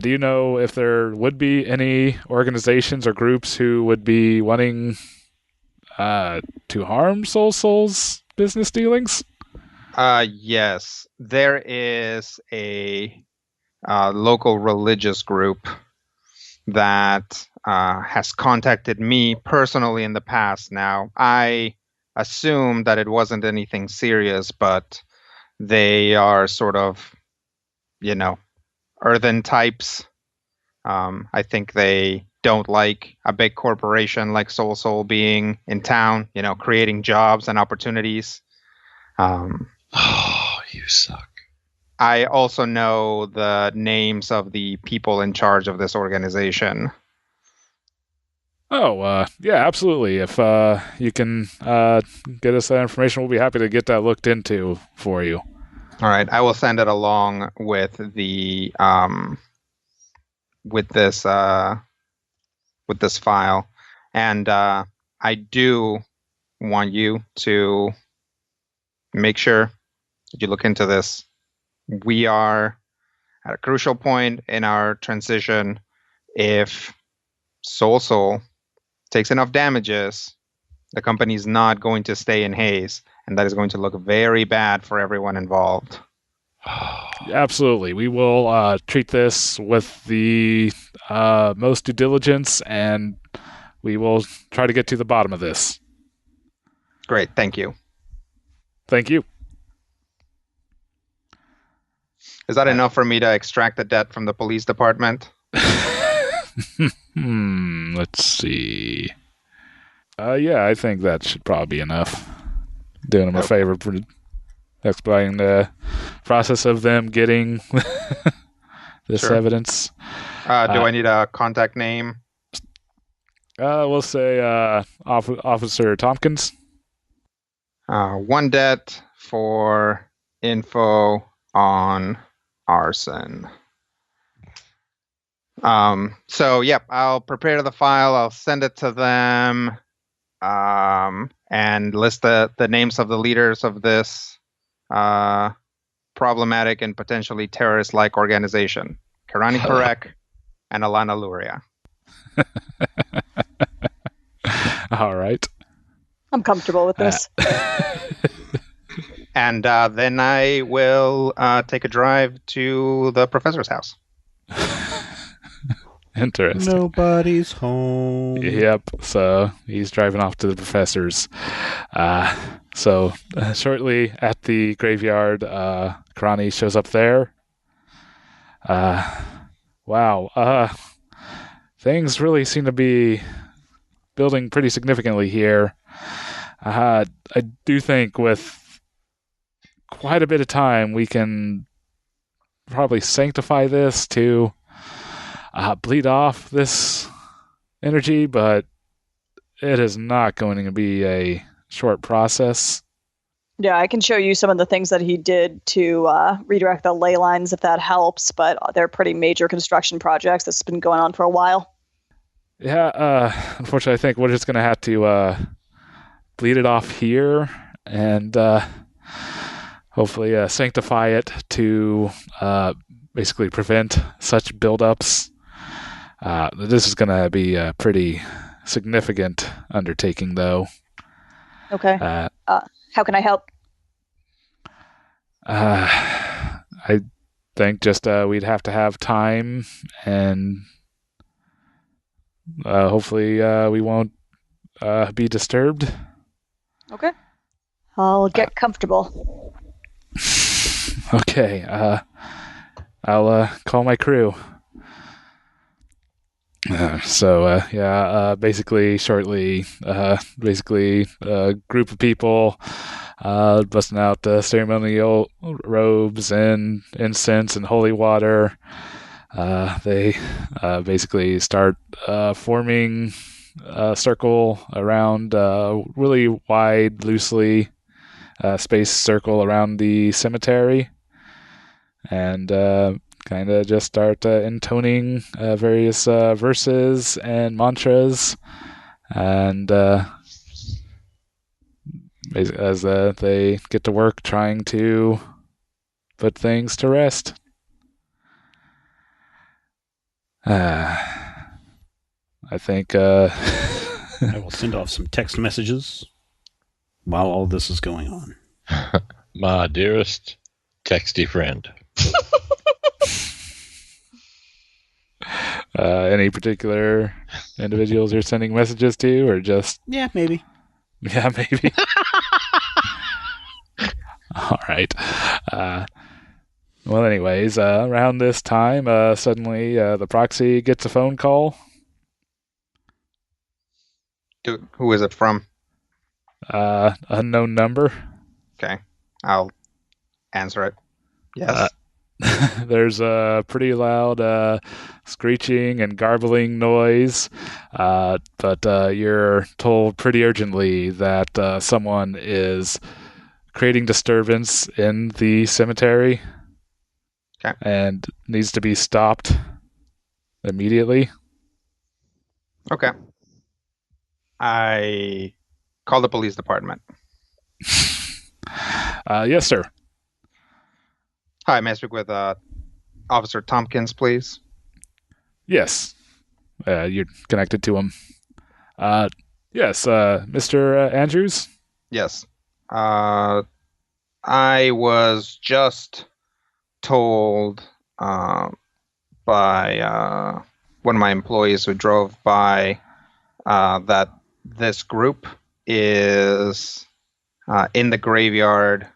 do you know if there would be any organizations or groups who would be wanting to harm Soul's business dealings? Yes, there is a local religious group that has contacted me personally in the past. Now, I assume that it wasn't anything serious, but they are sort of, earthen types. I think they don't like a big corporation like Soul being in town, creating jobs and opportunities. Oh, you suck. I also know the names of the people in charge of this organization. Oh, yeah, absolutely. If you can get us that information, we'll be happy to get that looked into for you. All right, I will send it along with the with this file, and I do want you to make sure that you look into this. We are at a crucial point in our transition. If Soul takes enough damages, the company is not going to stay in haze, and that is going to look very bad for everyone involved. Absolutely. We will treat this with the most due diligence, and we will try to get to the bottom of this. Great. Thank you. Thank you. Is that enough for me to extract the debt from the police department? Let's see. Yeah, I think that should probably be enough. Doing them a favor for expediting the process of them getting this evidence. Do I need a contact name? We'll say Officer Tompkins. One debt for info on arson. So, I'll prepare the file. I'll send it to them, and list the names of the leaders of this problematic and potentially terrorist-like organization: Karani Karek and Alana Luria. All right. I'm comfortable with this. And then I will take a drive to the professor's house. Interesting. Nobody's home. Yep. So he's driving off to the professor's. So shortly at the graveyard, Karani shows up there. Wow. Things really seem to be building pretty significantly here. I do think with quite a bit of time, we can probably sanctify this to bleed off this energy, but it is not going to be a short process. Yeah, I can show you some of the things that he did to redirect the ley lines if that helps, but they're pretty major construction projects that's been going on for a while. Yeah, unfortunately, I think we're just going to have to bleed it off here and hopefully sanctify it to basically prevent such buildups. This is going to be a pretty significant undertaking, though. Okay. How can I help? I think just we'd have to have time, and hopefully we won't be disturbed. Okay. I'll get comfortable. Okay. I'll call my crew. Basically, shortly, a group of people busting out ceremonial robes and incense and holy water. They basically start forming a circle around really wide, loosely spaced circle around the cemetery, and kind of just start intoning various verses and mantras, and as they get to work trying to put things to rest. I think I will send off some text messages while all this is going on. My dearest texty friend. Any particular individuals you're sending messages to, or just... Yeah, maybe. Yeah, maybe. All right. Well, anyways, around this time, suddenly the proxy gets a phone call. Who is it from? Unknown number. Okay. I'll answer it. Yes. There's a pretty loud screeching and garbling noise, but you're told pretty urgently that someone is creating disturbance in the cemetery. Okay. And needs to be stopped immediately. Okay. I call the police department. Yes, sir. Hi, may I speak with Officer Tompkins, please? Yes. You're connected to him. Yes, Mr. Andrews? Yes. I was just told by one of my employees who drove by that this group is in the graveyard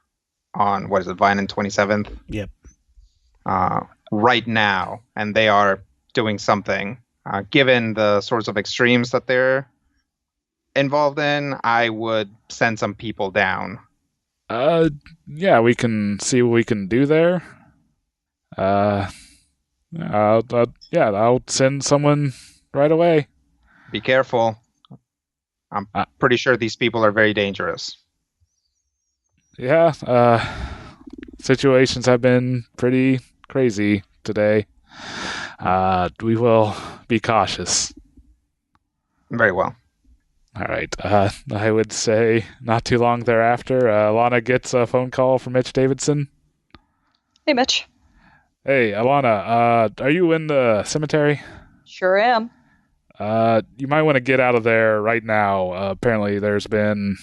on, what is it, Vine and 27th? Yep. right now, and they are doing something. Given the sorts of extremes that they're involved in, I would send some people down. Yeah, we can see what we can do there. I'll send someone right away. Be careful. I'm pretty sure these people are very dangerous. Yeah, situations have been pretty crazy today. We will be cautious. Very well. All right. I would say not too long thereafter, Alana gets a phone call from Mitch Davidson. Hey, Mitch. Hey, Alana, are you in the cemetery? Sure am. You might want to get out of there right now. Apparently there's been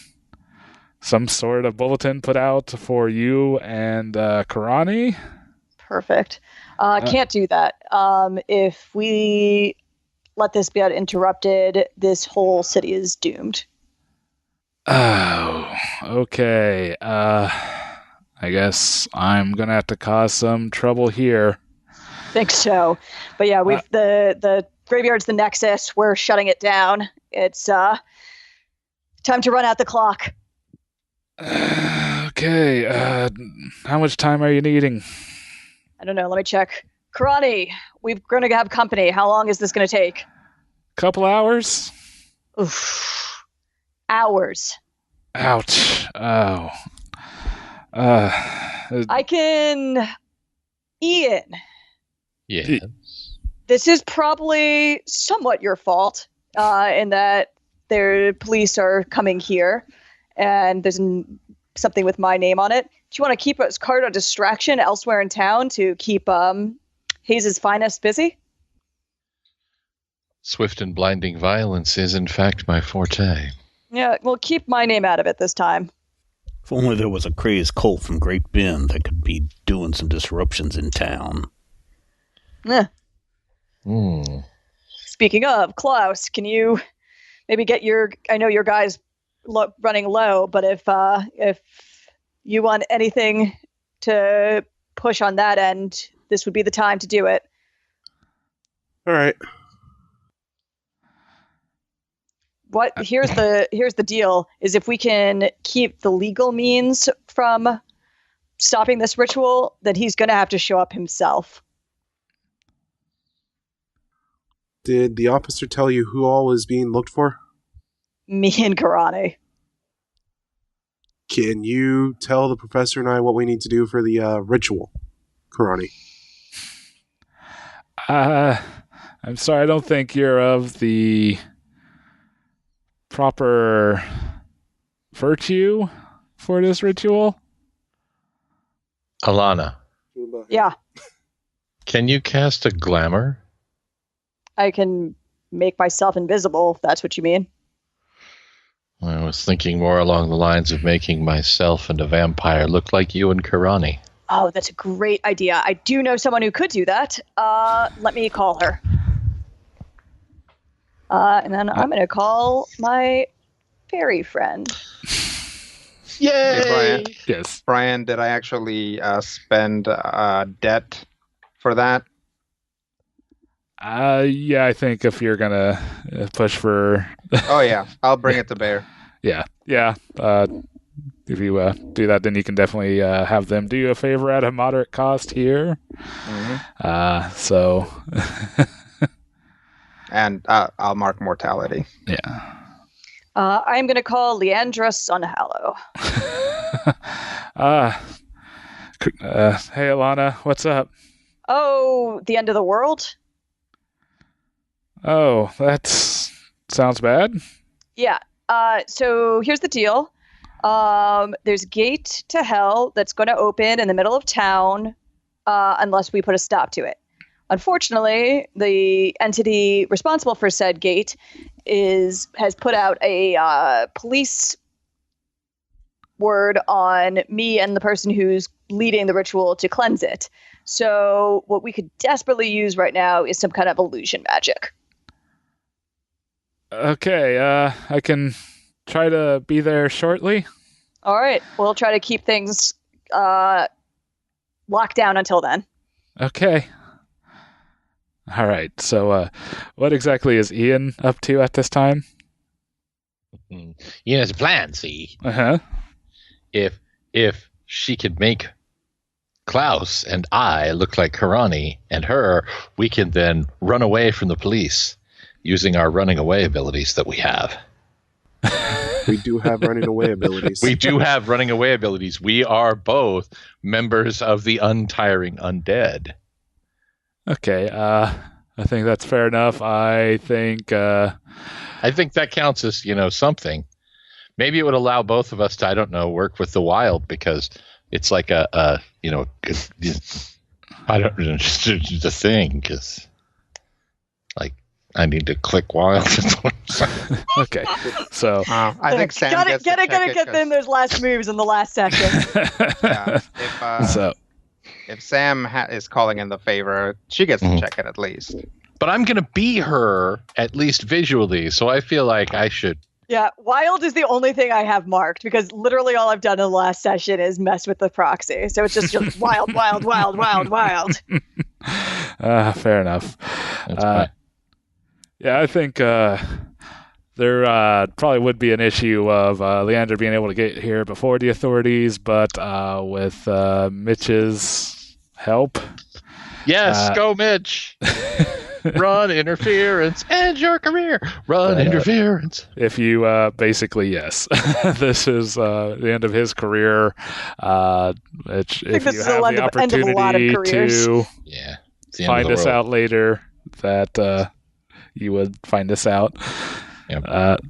some sort of bulletin put out for you and Karani. Perfect. Can't do that. If we let this be interrupted, this whole city is doomed. Oh, okay. I guess I'm gonna have to cause some trouble here. Think so. But yeah, we've the graveyard's the nexus. We're shutting it down. It's time to run out the clock. Okay. How much time are you needing? I don't know. Let me check. Karani, we're going to have company. How long is this going to take? Couple hours. Oof. Hours. Ouch. Oh. I can... Ian. Yes. This is probably somewhat your fault, in that their police are coming here, and there's something with my name on it. Do you want to keep a card of distraction elsewhere in town to keep Hayes' finest busy? Swift and blinding violence is, in fact, my forte. Yeah, well, keep my name out of it this time. If only there was a crazed cult from Great Bend that could be doing some disruptions in town. Speaking of, Klaus, can you maybe get I know your guy's running low, but if you want anything to push on that end, this would be the time to do it. All right. Here's the deal, is if we can keep the legal means from stopping this ritual, then he's going to have to show up himself. Did the officer tell you who all is being looked for? Me and Karani. Can you tell the professor and I what we need to do for the ritual, Karani? I'm sorry, I don't think you're of the proper virtue for this ritual. Alana. Yeah. Can you cast a glamour? I can make myself invisible, if that's what you mean. I was thinking more along the lines of making myself and a vampire look like you and Karani. Oh, that's a great idea. I do know someone who could do that. Let me call her. And then I'm going to call my fairy friend. Yay! Hey, Brian. Yes. Brian, did I actually spend debt for that? Yeah, I think if you're gonna push for... Oh, yeah. I'll bring it to bear. Yeah. If you do that, then you can definitely have them do you a favor at a moderate cost here. Mm-hmm. And I'll mark mortality. Yeah. I'm going to call Leandra Sunhallow. Hey, Alana, what's up? Oh, the end of the world? Oh, that sounds bad. Yeah. So here's the deal. There's a gate to hell that's going to open in the middle of town unless we put a stop to it. Unfortunately, the entity responsible for said gate has put out a police word on me and the person who's leading the ritual to cleanse it. So what we could desperately use right now is some kind of illusion magic. Okay, I can try to be there shortly. All right, we'll try to keep things locked down until then. Okay. All right. So, what exactly is Ian up to at this time? Ian has a plan, see? Uh-huh. If she could make Klaus and I look like Karani and her, we can then run away from the police using our running away abilities that we have. We do have running away abilities. We do have running away abilities. We are both members of the Untiring Undead. Okay. I think that's fair enough. I think that counts as, something. Maybe it would allow both of us to, I don't know, work with the wild, because it's like I don't know, just a thing, because I need to click wild. Okay, so I think Sam gets get in those last moves in the last second. Yeah, if Sam is calling in the favor, she gets to check it at least. But I'm gonna be her at least visually, so I feel like I should. Yeah, wild is the only thing I have marked, because literally all I've done in the last session is mess with the proxy. So it's just wild, wild, wild, wild, wild. Fair enough. That's fine. Yeah, I think there probably would be an issue of Leander being able to get here before the authorities, but with Mitch's help. Yes, go Mitch! Run interference, end your career. Run interference. If you basically, yes, this is the end of his career. If you have the opportunity to find us out later, that you would find us out. Yep. But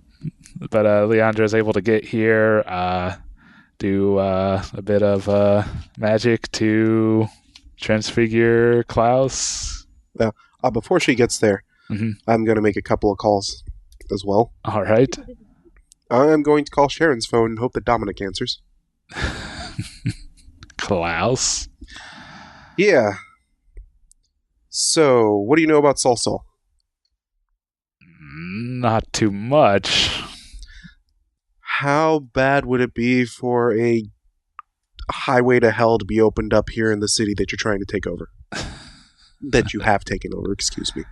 Leandra is able to get here, do a bit of magic to transfigure Klaus. Before she gets there, I'm going to make a couple of calls as well. All right. I'm going to call Sharon's phone and hope that Dominic answers. Klaus? Yeah. So, what do you know about Sol? Not too much. How bad would it be for a highway to hell to be opened up here in the city that you're trying to take over? That you have taken over, excuse me.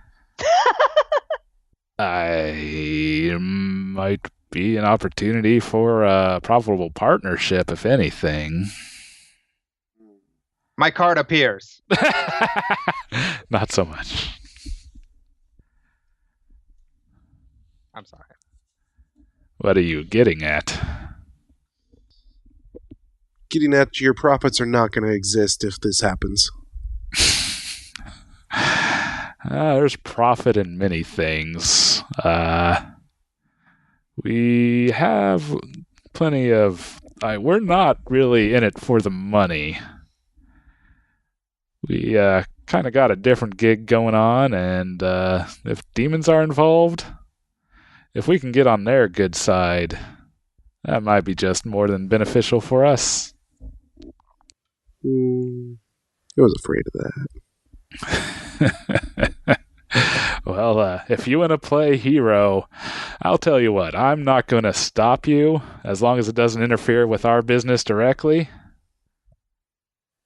I might be an opportunity for a profitable partnership, if anything. My card appears. Not so much. I'm sorry. What are you getting at? Getting at your profits are not going to exist if this happens. There's profit in many things. We have plenty of... we're not really in it for the money. We kind of got a different gig going on, and if demons are involved, if we can get on their good side, that might be just more than beneficial for us. I was afraid of that. Well, if you want to play hero, I'll tell you what, I'm not going to stop you as long as it doesn't interfere with our business directly.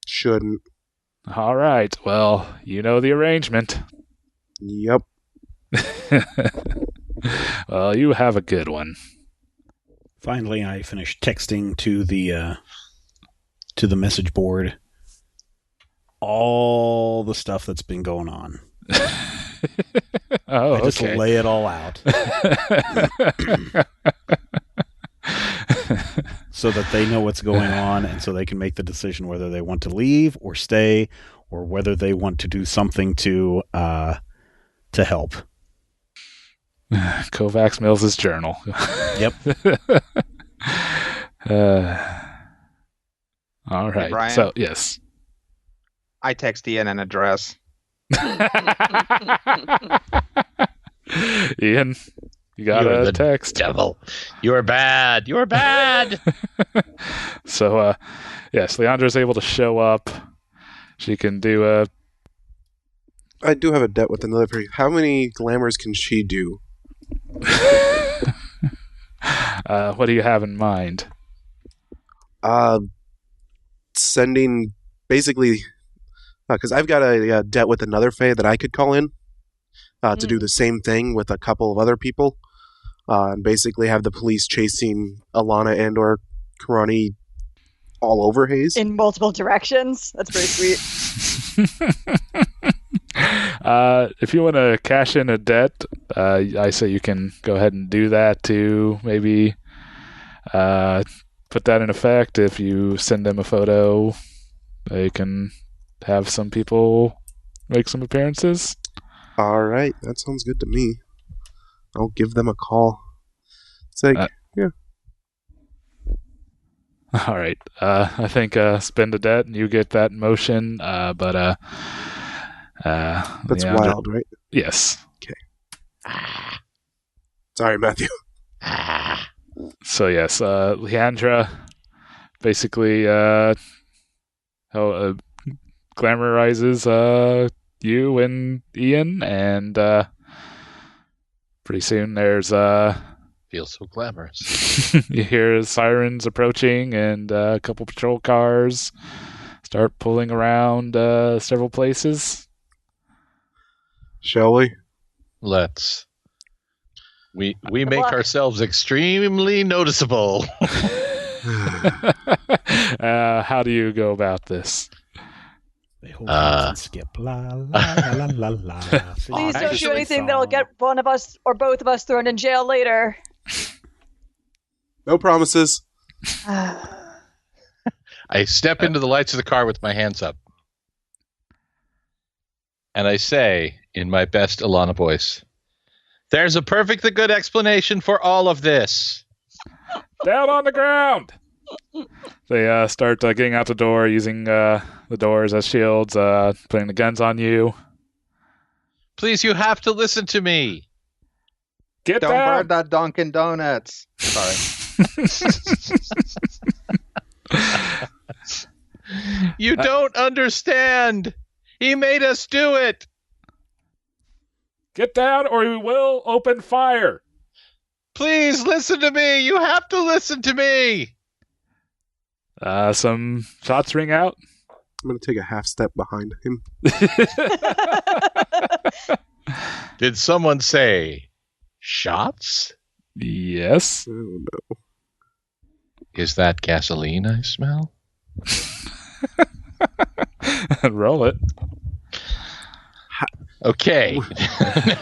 Shouldn't. All right, well, you know the arrangement. Yep. Well, you have a good one. Finally, I finished texting to the message board all the stuff that's been going on. I just lay it all out. So that they know what's going on, and so they can make the decision whether they want to leave or stay, or whether they want to do something to help. Kovacs Mills' journal. Yep. All right. Hey, Brian, so, yes. I text Ian an address. Ian, you got a text. Devil. You're bad. You're bad. So, yes, Leandra's able to show up. She can do a... I do have a debt with another person. How many glamours can she do? What do you have in mind? Sending basically Because I've got a debt with another Fae that I could call in to do the same thing with a couple of other people, and basically have the police chasing Alana and or Karani all over Hayes. In multiple directions. That's very sweet. If you want to cash in a debt, I say you can go ahead and do that to maybe put that in effect. If you send them a photo, they can have some people make some appearances. All right, that sounds good to me. I'll give them a call. It's like, yeah. All right. I think spend a debt and you get that in motion. That's wild, right? Yes. Okay. Sorry, Matthew. So yes, Leandra basically glamorizes you and Ian, and pretty soon there's Feels so glamorous. you hear sirens approaching, and a couple patrol cars start pulling around several places. Shall we? Let's. We make ourselves extremely noticeable. How do you go about this? They hold hands and skip. La, la, la, la, la. Please don't do anything that'll get one of us or both of us thrown in jail later. No promises. I step into the lights of the car with my hands up. And I say, in my best Alana voice, there's a perfectly good explanation for all of this. Down on the ground! They start getting out the door, using the doors as shields, putting the guns on you. Please, you have to listen to me. Get Don't down! burn that Dunkin' Donuts. Sorry. You don't understand. He made us do it. Get down or we will open fire. Please listen to me. You have to listen to me. Some shots ring out. I'm going to take a half step behind him. Did someone say shots? Yes. Oh, no. Is that gasoline I smell? Roll it. Okay.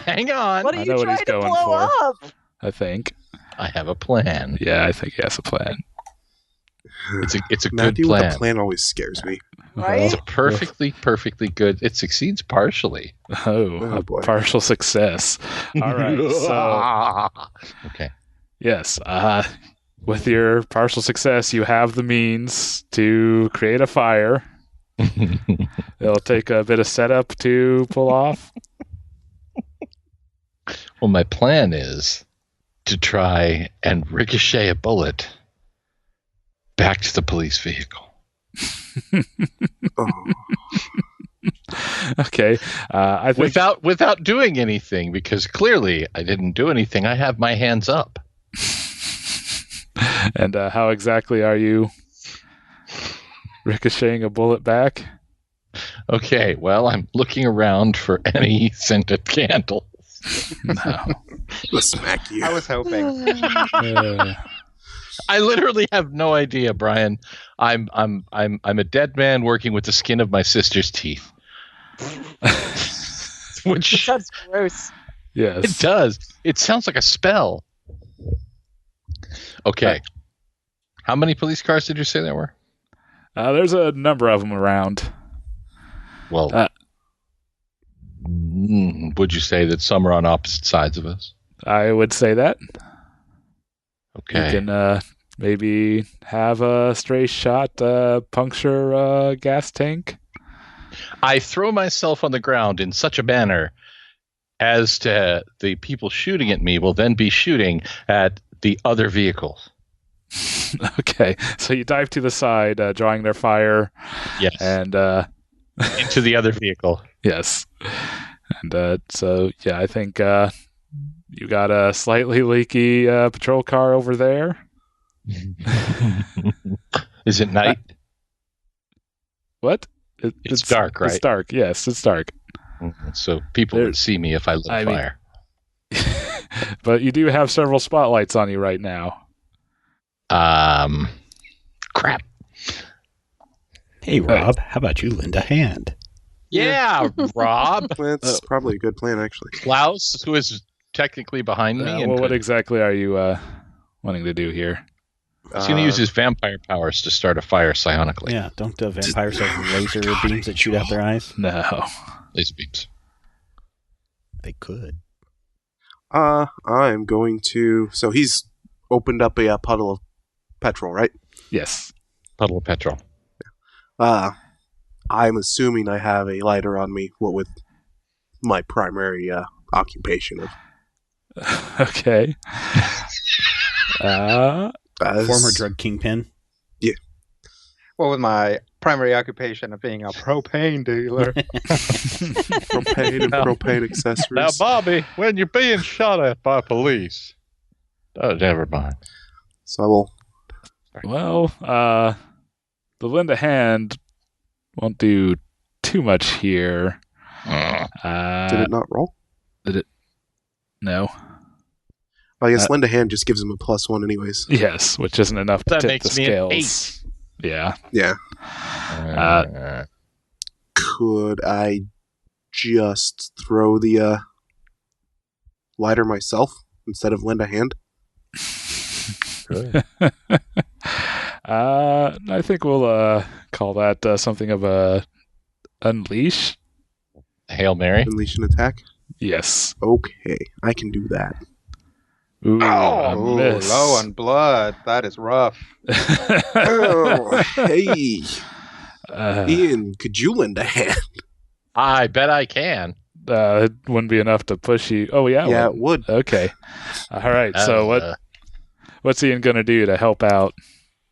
Hang on. What are you trying to blow up? I think. I have a plan. Yeah, I think he has a plan. It's a good Matthew plan. with a plan always scares me. Right? It's a perfectly good. It succeeds partially. Oh boy. Partial success. All right. So, okay. yes. With your partial success, you have the means to create a fire. It'll take a bit of setup to pull off. Well, my plan is to try and ricochet a bullet back to the police vehicle. Oh. Okay. I think without doing anything, because clearly I didn't do anything. I have my hands up. And how exactly are you ricocheting a bullet back? Okay, well, I'm looking around for any scented candles. No. I'll smack you. I was hoping. I literally have no idea, Brian. I'm a dead man working with the skin of my sister's teeth. Which sounds gross. Yes. It does. It sounds like a spell. Okay. How many police cars did you say there were? There's a number of them around. Well, would you say that some are on opposite sides of us? I would say that. Okay. You can maybe have a stray shot puncture a gas tank. I throw myself on the ground in such a manner as to the people shooting at me will then be shooting at the other vehicles. Okay. So you dive to the side, drawing their fire. Yes. And into the other vehicle. Yes. And so, yeah, I think you got a slightly leaky patrol car over there. Is it night? What? It's dark, right? It's dark. Yes, it's dark. So people would see me if I lit fire. But you do have several spotlights on you right now. Crap. Hey, Rob, how about you lend a hand? Yeah, Rob. That's probably a good plan, actually. Klaus, who is technically behind me. What exactly are you wanting to do here? He's going to use his vampire powers to start a fire psionically. Yeah, don't vampires have laser beams that shoot out their eyes? No. Laser beams. They could. I'm going to... So he's opened up a puddle of petrol, right? Yes. Puddle of petrol. I'm assuming I have a lighter on me, what with my primary occupation of... Okay. Former drug kingpin. Yeah. Well, with my primary occupation of being a propane dealer. Propane and propane accessories. Now, Bobby, when you're being shot at by police... Oh, never mind. So I will... Well, the lend a hand won't do too much here. Did it not roll? Did it? No. I guess lend a hand just gives him a +1 anyways. Yes, which isn't enough to That tip makes the me scales. an 8. Yeah. Yeah. Could I just throw the lighter myself instead of lend a hand? I think we'll call that something of a unleash. Hail Mary. Unleash an attack? Yes. Okay, I can do that. Ooh, a Ooh, miss. low on blood. That is rough. Oh, hey. Ian, could you lend a hand? I bet I can. It wouldn't be enough to push you. Oh, yeah. Yeah, it would. Okay. All right. So what's Ian going to do to help out?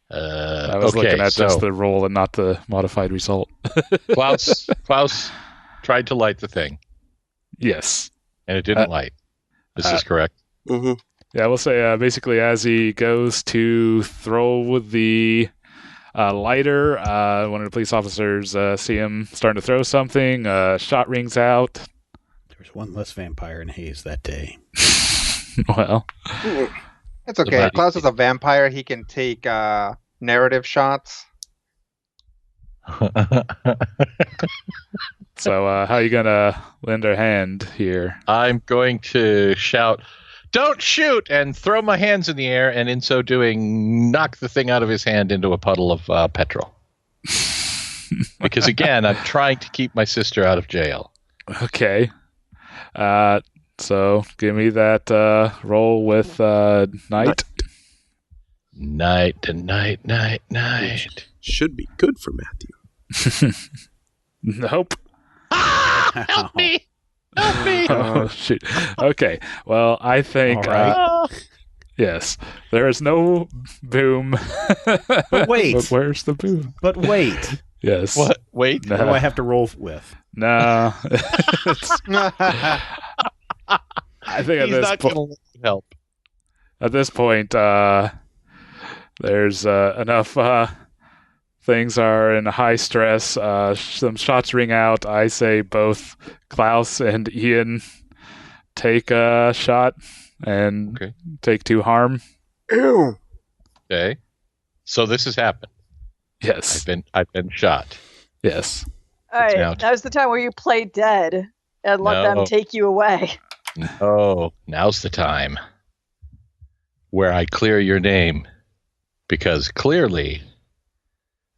I was looking at just the roll and not the modified result. Klaus tried to light the thing. Yes. And it didn't light. This is correct. Mm-hmm. Yeah, we'll say basically as he goes to throw the lighter, one of the police officers see him starting to throw something. Shot rings out. There was one less vampire in Hayes that day. Well, It's okay. Klaus is a vampire. He can take narrative shots. So how are you going to lend a hand here? I'm going to shout, "Don't shoot!" and throw my hands in the air, and in so doing, knock the thing out of his hand into a puddle of petrol. Because, again, I'm trying to keep my sister out of jail. Okay. So give me that roll with night. Night. Should be good for Matthew. Nope. Help me! Oh, shoot. Okay. Well, I think... All right. Yes. There is no boom. But wait. But where's the boom? But wait. Yes. What? Wait. No. What do I have to roll with? No. I think He's not going to let you help. at this point, there's enough things are in high stress. Some shots ring out. I say both Klaus and Ian take a shot and take 2 harm. Ew. Okay. So this has happened. Yes. I've been shot. Yes. All right, now's the time where you play dead and let them take you away. Oh, now's the time where I clear your name, because clearly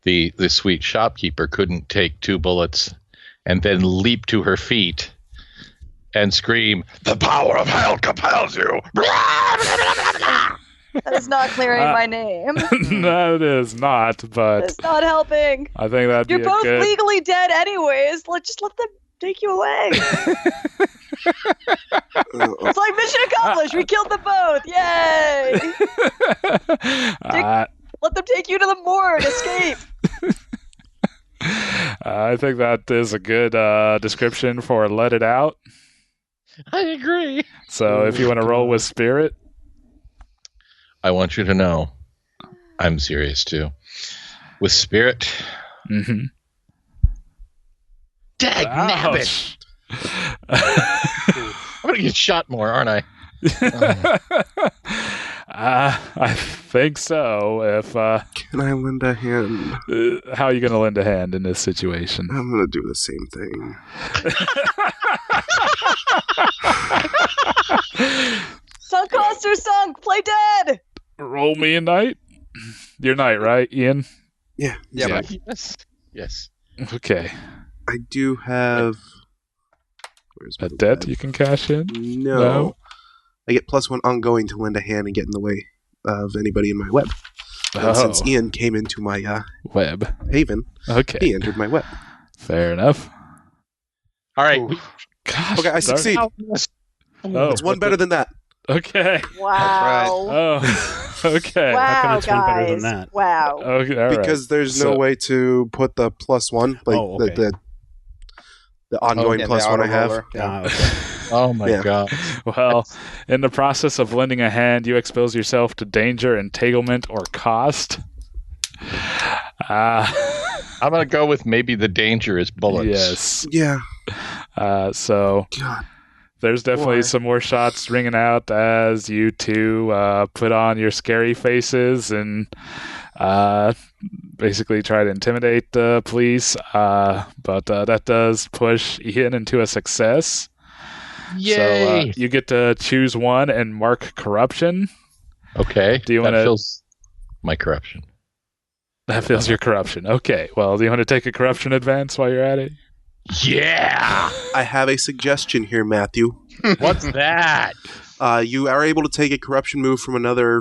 the sweet shopkeeper couldn't take 2 bullets and then leap to her feet and scream, "The power of hell compels you!" That is not clearing my name. No, it is not, but It's not helping. I think that'd You're be both a good... legally dead anyways. Just let them take you away. It's like mission accomplished. We killed them both. Yay! Let them take you to the morgue. Escape. I think that is a good description for Let It Out. I agree. So if you want to roll with spirit. I want you to know I'm serious too. With spirit, Dag nabbit! I'm gonna get shot more, aren't I? I think so. If Can I lend a hand? how are you going to lend a hand in this situation? I'm going to do the same thing. Sunk cost or sunk. Play dead. Roll me a knight. You're knight, right, Ian? Yeah. Yeah, Yes. Okay. I do have... Where's A my debt web? you can cash in? No. I get +1 ongoing to lend a hand and get in the way of anybody in my web. And since Ian came into my web. haven, Okay. he entered my web. Fair enough. All right. Gosh, Okay, I succeed. Oh, It's one better than that. Okay. Wow. Oh, okay. Wow, How come it's one better than guys. that? Wow. Okay, all right. Because there's no way to put the +1, like Oh, okay. the ongoing yeah, the +1 I have. auto-roller. Yeah. Okay. Oh my Yeah. god. Well, in the process of lending a hand, you expose yourself to danger, entanglement, or cost. I'm gonna go with maybe the danger is bullets. Yes. Yeah. So God. there's definitely Why? some more shots ringing out as you two put on your scary faces and basically try to intimidate the police. But that does push Ian into a success. Yay! So you get to choose one and mark corruption. Okay. Do you that wanna- fills my corruption. That fills your corruption. Okay. Well, do you want to take a corruption advance while you're at it? Yeah. I have a suggestion here, Matthew. What's that? You are able to take a corruption move from another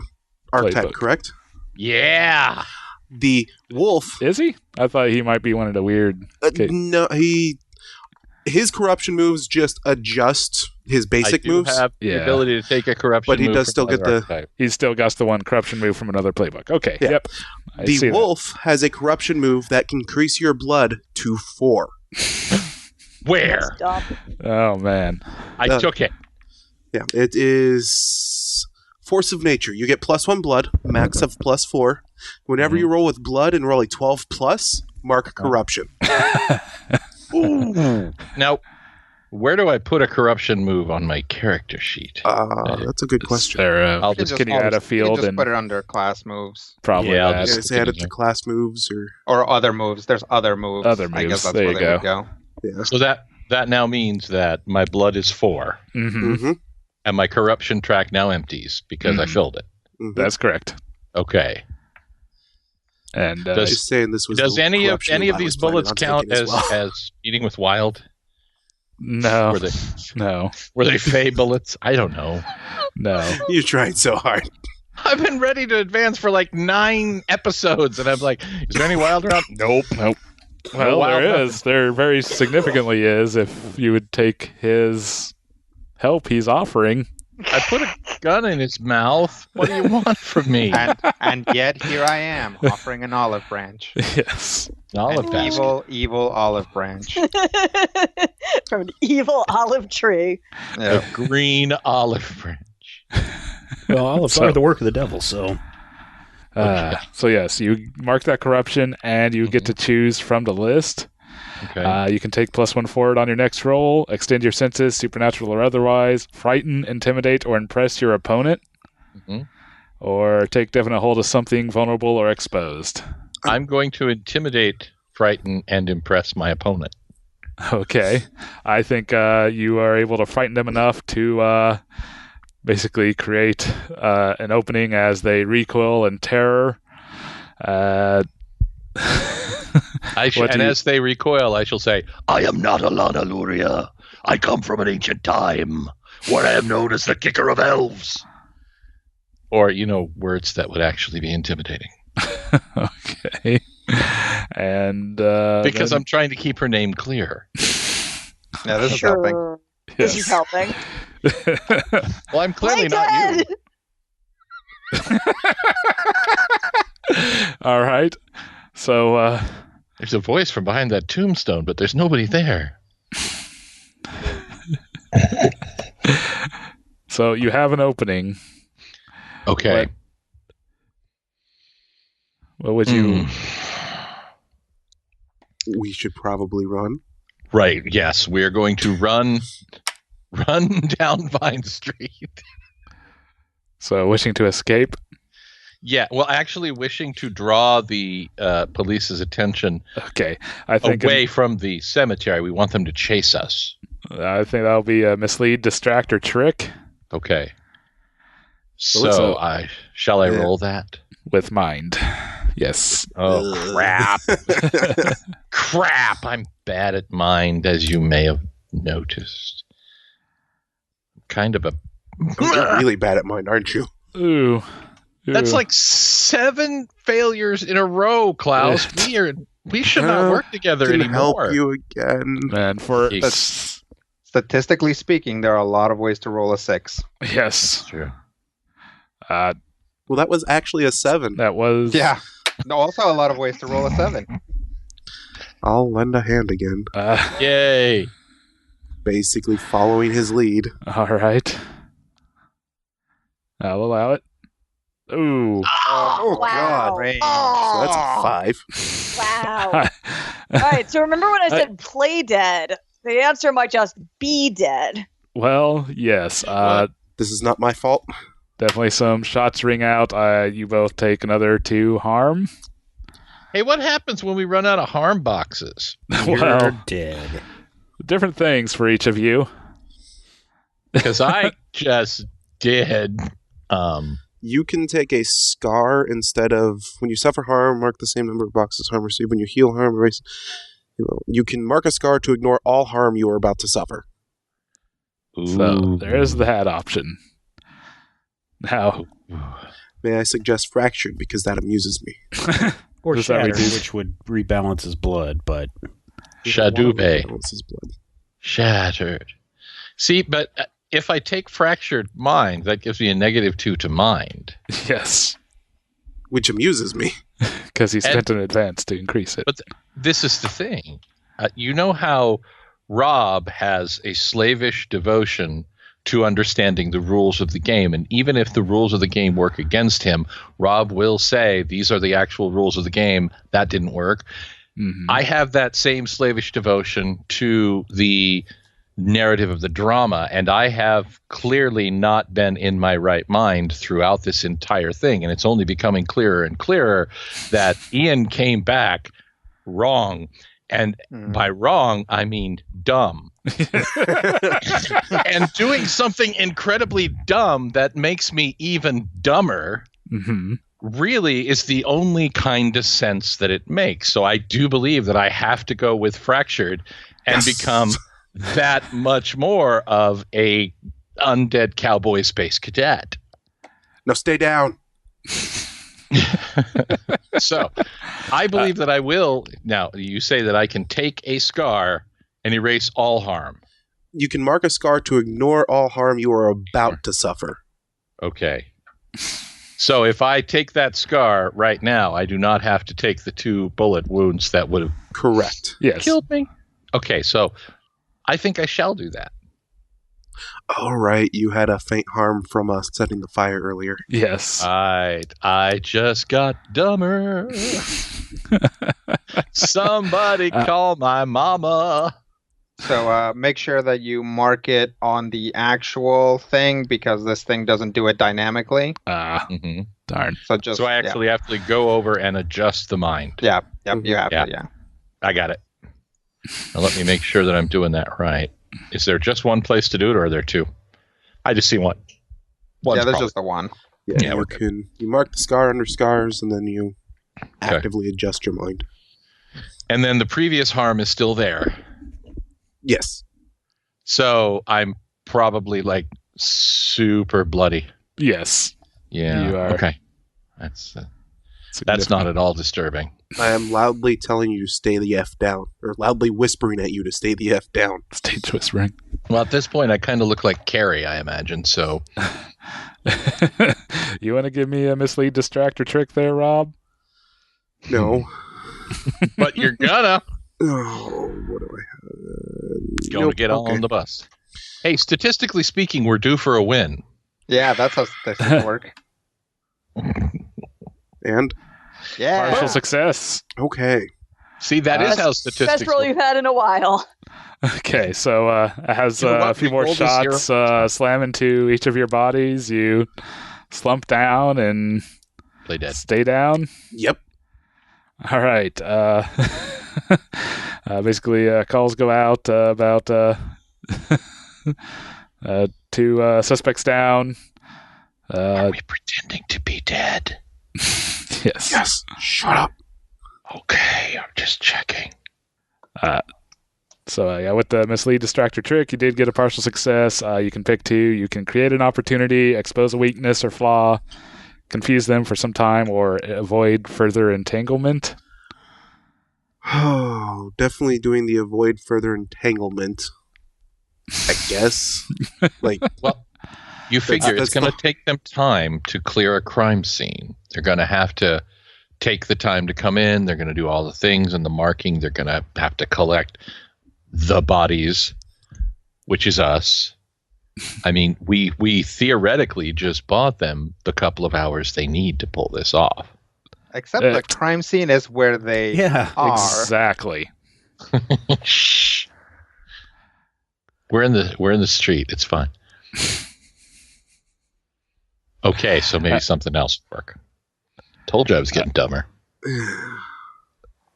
archetype, Playbook. correct? Yeah. The wolf. Is he? I thought he might be one of the weird. Okay. No, his corruption moves just adjust his basic I do moves. have the Yeah. ability to take a corruption, But he move does from still get another the- archetype. He's still got the one corruption move from another playbook. Okay. Yeah. Yep. I The see that. wolf has a corruption move that can increase your blood to 4. Where? Stop. Oh man. I took it. Yeah, it is force of nature. You get +1 blood, max of +4. Whenever you roll with blood and roll a 12 plus, mark corruption. Now, where do I put a corruption move on my character sheet? That's a good question. There, I'll can you add a You field just and put it under class moves probably Yeah, I'll that. just- Is it added to class moves or or other moves. There's other moves. Other I moves. guess that's There where you they go. would go. yeah? So that now means that my blood is 4, Mm-hmm. Mm-hmm. and my corruption track now empties because I filled it. Mm-hmm. That's correct. Okay. And Does- Just saying this was Does the any of corruption move I these was planning bullets on count taking as well. as eating with wild? no, Were they no, were they fey bullets? I don't know. no. You tried so hard. I've been ready to advance for like 9 episodes, and I'm like, is there any wild around? Nope. Well, wild there nothing. is. There very significantly is. If you would take his help, he's offering. I put a gun in his mouth. What do you want from me? And yet here I am offering an olive branch. Yes. Olive An basket. evil olive branch. From an evil olive tree. Yeah. A green olive branch. Well, olives So- are the work of the devil, so So yes, you mark that corruption, and you get to choose from the list. Okay. You can take +1 forward on your next roll, extend your senses, supernatural or otherwise, frighten, intimidate, or impress your opponent, Mhm. or take definite hold of something vulnerable or exposed. I'm going to intimidate, frighten, and impress my opponent. Okay. I think you are able to frighten them enough to basically create an opening as they recoil in terror. What do And you- as they recoil, I shall say, I am not Alana Luria. I come from an ancient time where I am known as the kicker of elves. Or, words that would actually be intimidating. Okay. And Because then- I'm trying to keep her name clear. Yeah, this is helping. Sure. This is helping. Well, I'm clearly Play not you. dead! All right. So There's a voice from behind that tombstone, but there's nobody there. so you have an opening. Okay. What would you We should probably run. Right. Yes, we are going to run down Vine Street. So, wishing to escape? Yeah, well, actually wishing to draw the police's attention Okay. I think away from the cemetery. We want them to chase us. I think that'll be a mislead, distract, or trick. Okay. So shall I roll that? With mind. Yes. Oh, crap. Crap. I'm bad at mind, as you may have noticed. Kind of a... You're really bad at mind, aren't you? Ooh. That's like 7 failures in a row, Klaus. We should not work together Can anymore. help you again. Man, for... Statistically speaking, there are a lot of ways to roll a 6. Yes. True. Well, that was actually a 7. That was... Yeah. No, also a lot of ways to roll a 7. I'll lend a hand again. Yay. Basically following his lead. All right. I'll allow it. Ooh. Oh, wow. God. So that's a 5. Wow. All right, so remember when I said play dead? The answer might just be dead. Well, yes. This is not my fault. Definitely some shots ring out. You both take another 2 harm. Hey, what happens when we run out of harm boxes? You're dead. Different things for each of you. Because I just did. You can take a scar instead of... When you suffer harm, mark the same number of boxes harm received. When you heal harm, erase... You can mark a scar to ignore all harm you are about to suffer. So there's that option. Now, May I suggest fractured, because that amuses me. Or Does that shatter, reduce- which would rebalance his blood, but... Shadube. Balance his blood. Shattered. See, but if I take fractured mind, that gives me a -2 to mind. yes. Which amuses me. Because he spent an advance to increase it. But this is the thing. You know how Rob has a slavish devotion to understanding the rules of the game. And even if the rules of the game work against him, Rob will say, these are the actual rules of the game. That didn't work. Mm-hmm. I have that same slavish devotion to the narrative of the drama, and I have clearly not been in my right mind throughout this entire thing. And it's only becoming clearer and clearer that Ian came back wrong. And by wrong, I mean dumb. And doing something incredibly dumb that makes me even dumber really is the only kind of sense that it makes. So I do believe that I have to go with fractured and become that much more of a undead cowboy space cadet. Now stay down. So I believe that I will. Now, you say that I can take a scar and erase all harm. You can mark a scar to ignore all harm you are about to suffer. Okay. So if I take that scar right now, I do not have to take the 2 bullet wounds that would have Correct. killed me. Okay, so I think I shall do that. All right, you had a faint harm from setting the fire earlier. Yes. I just got dumber. Somebody call my mama. So make sure that you mark it on the actual thing, because this thing doesn't do it dynamically. Darn. So I actually have to go over and adjust the mind. Yeah, you have to, yeah. I got it. Now let me make sure that I'm doing that right. Is there just one place to do it, or are there 2? I just see one. Yeah, there's just the one. Yeah, you mark the scar under scars, and then you actively adjust your mind. And then the previous harm is still there. Yes. So I'm probably like super bloody. Yes. Yeah. You are. Okay. That's not at all disturbing. I am loudly telling you to stay the F down, or loudly whispering at you to stay the F down. Stage whispering. Well, at this point, I kind of look like Carrie, I imagine, so... You want to give me a mislead, distract, or trick there, Rob? No. But you're gonna. Oh, what do I have? Going to get on the bus. Hey, statistically speaking, we're due for a win. Yeah, that's how statistics work. And? Yeah. Partial success. Okay. See, that is how statistics Best roll work. you've had in a while. Okay, so it has a few more shots slam into each of your bodies. You slump down and Play dead. stay down. Yep. All right. Basically, calls go out about 2 suspects down. Are we pretending to be dead? Yes. Yes. Shut up. Okay, I'm just checking. So with the mislead, distract, or trick, you did get a partial success. You can pick 2. You can create an opportunity, expose a weakness or flaw, confuse them for some time, or avoid further entanglement. Oh, definitely doing the avoid further entanglement. I guess. Well, you figure it's going to take them time to clear a crime scene. They're going to have to take the time to come in. They're going to do all the things and the marking. They're going to have to collect the bodies, which is us. I mean, we theoretically just bought them the couple of hours they need to pull this off. Except the crime scene is where they are. Exactly. Shh. We're in the street. It's fine. Okay, so maybe something else would work. Told you I was getting dumber.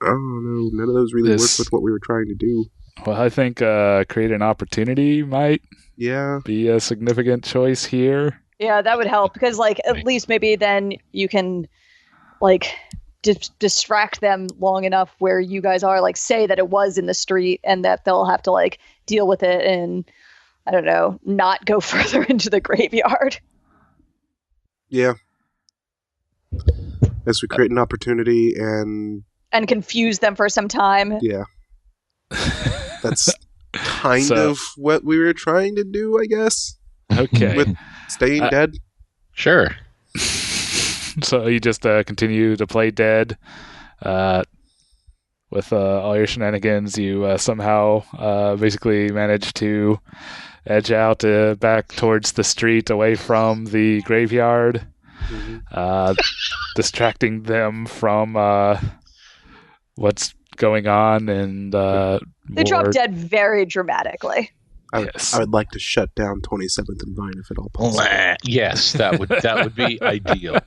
Oh no, none of those really worked with what we were trying to do. Well, I think create an opportunity might be a significant choice here. Yeah, that would help because, at least maybe then you can, distract them long enough where you guys are, say that it was in the street and that they'll have to, deal with it and, I don't know, not go further into the graveyard. Yeah. As we create an opportunity and confuse them for some time. Yeah. That's kind of what we were trying to do, I guess. Okay. With staying dead. Sure. So you just continue to play dead. With all your shenanigans, you somehow basically manage to edge out back towards the street away from the graveyard, distracting them from what's going on. And they drop dead very dramatically. I would like to shut down 27th and Vine if at all possible. Yes, that would be ideal.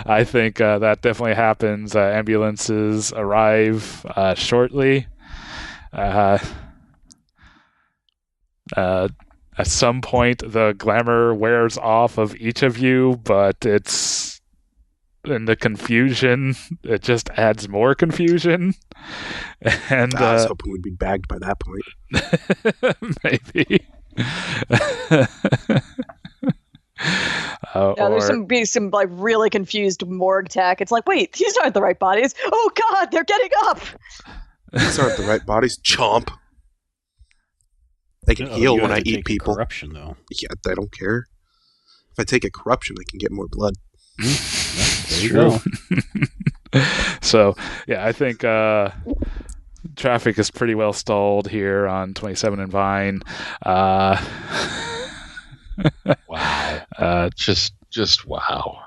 I think that definitely happens. Ambulances arrive shortly. At some point, the glamour wears off of each of you, but it's in the confusion. It just adds more confusion. And I was hoping we'd be bagged by that point. Maybe. There's some really confused morgue tech. It's wait, these aren't the right bodies. Oh God, they're getting up. These aren't the right bodies. Chomp. They can heal when I eat people. Corruption, though. Yeah, I don't care. If I take a corruption, I can get more blood. There you go. So, yeah, I think traffic is pretty well stalled here on 27 and Vine. Wow. Just wow.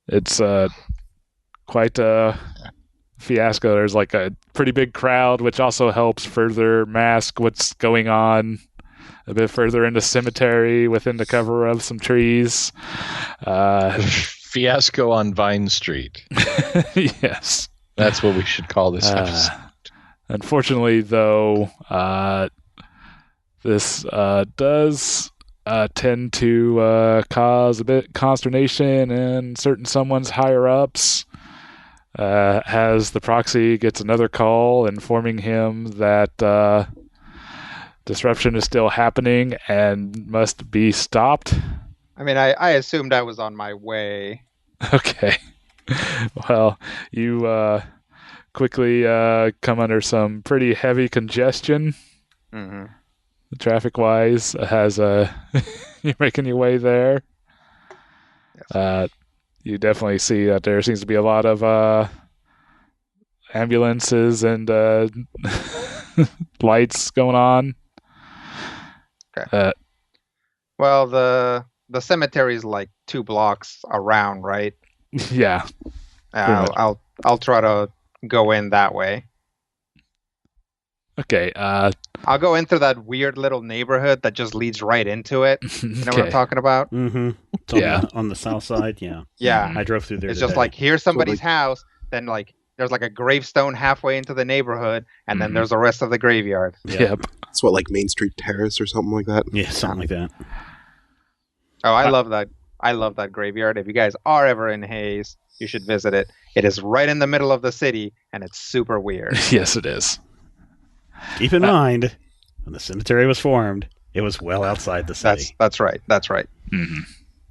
It's quite a fiasco. There's a pretty big crowd, which also helps further mask what's going on a bit further into cemetery within the cover of some trees. Fiasco on Vine Street. Yes. That's what we should call this episode. Unfortunately, though, this does tend to cause a bit consternation in certain someone's higher-ups, as the proxy gets another call informing him that disruption is still happening and must be stopped. I mean, I assumed I was on my way. Okay. Well, you quickly come under some pretty heavy congestion. Mm-hmm. Traffic-wise, you're making your way there. Yes. You definitely see that there seems to be a lot of ambulances and lights going on. Okay. Well, the cemetery is 2 blocks around, right? Yeah. I'll try to go in that way. Okay. I'll go into that weird little neighborhood that just leads right into it. You know what I'm talking about? Mm-hmm. On the south side, yeah. Yeah. I drove through there It's today. just like, here's somebody's house, then like there's like a gravestone halfway into the neighborhood, and then there's the rest of the graveyard. Yep. It's what, like Main Street Terrace or something like that? Yeah, something like that. Oh, I love that. I love that graveyard. If you guys are ever in Hayes, you should visit it. It is right in the middle of the city, and it's super weird. Yes, it is. Keep in mind, when the cemetery was formed, it was well outside the city. That's right. That's right. Mm-hmm.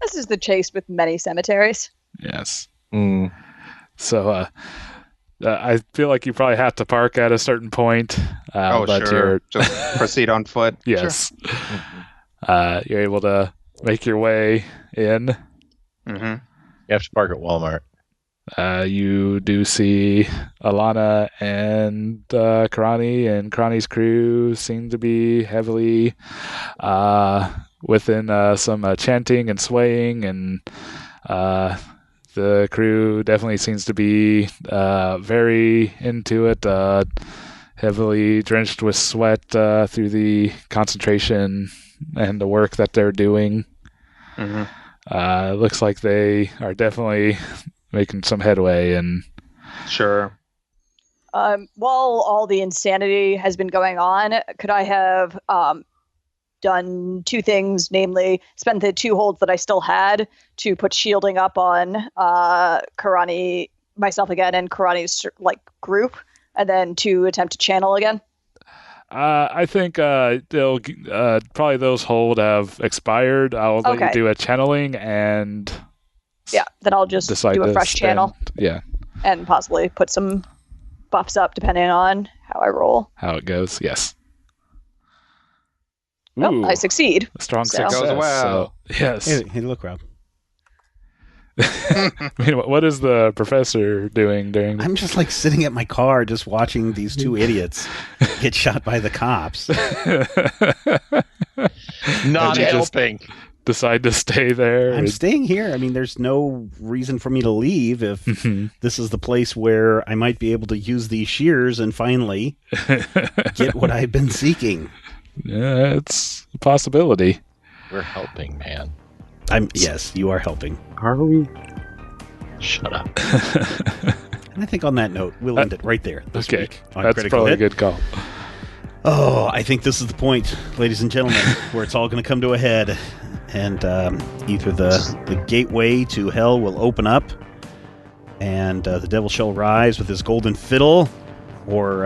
This is the chase with many cemeteries. Yes. Mm. So I feel like you probably have to park at a certain point. But sure. Just proceed on foot. Yes. Sure. You're able to make your way in. Mm-hmm. You have to park at Walmart. You do see Alana and Karani, and Karani's crew seem to be heavily within some chanting and swaying, and the crew definitely seems to be very into it, heavily drenched with sweat through the concentration and the work that they're doing. Mm-hmm. Looks like they are definitely making some headway. And sure. While all the insanity has been going on, could I have done two things, namely spent the 2 holds that I still had to put shielding up on Karani, myself again, and Karani's group, and then to attempt to channel again? I think they'll probably those hold have expired. I'll let you do a channeling, and then I'll just do a fresh channel. Yeah, and possibly put some buffs up depending on how I roll. How it goes, yes. Well, I succeed. A strong success. Goes well. So, yes. Hey, look, Rob. I mean, what is the professor doing during? I'm just like sitting at my car, just watching these 2 idiots get shot by the cops. Not helping. Decide to stay there. I'm staying here. I mean, there's no reason for me to leave if this is the place where I might be able to use these shears and finally get what I've been seeking. Yeah, it's a possibility. We're helping, man. Yes, you are helping. Are we? Shut up. And I think on that note, we'll end it right there. This week on that's Critical probably Hit. a good call. Oh, I think this is the point, ladies and gentlemen, where it's all going to come to a head. And either the gateway to hell will open up and the devil shall rise with his golden fiddle, or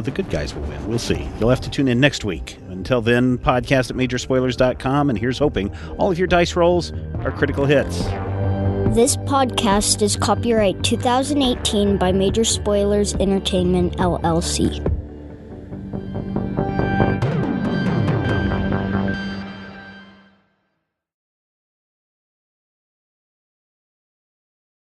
the good guys will win. We'll see. You'll have to tune in next week. Until then, podcast at majorspoilers.com, and here's hoping all of your dice rolls are critical hits. This podcast is copyright 2018 by Major Spoilers Entertainment, LLC.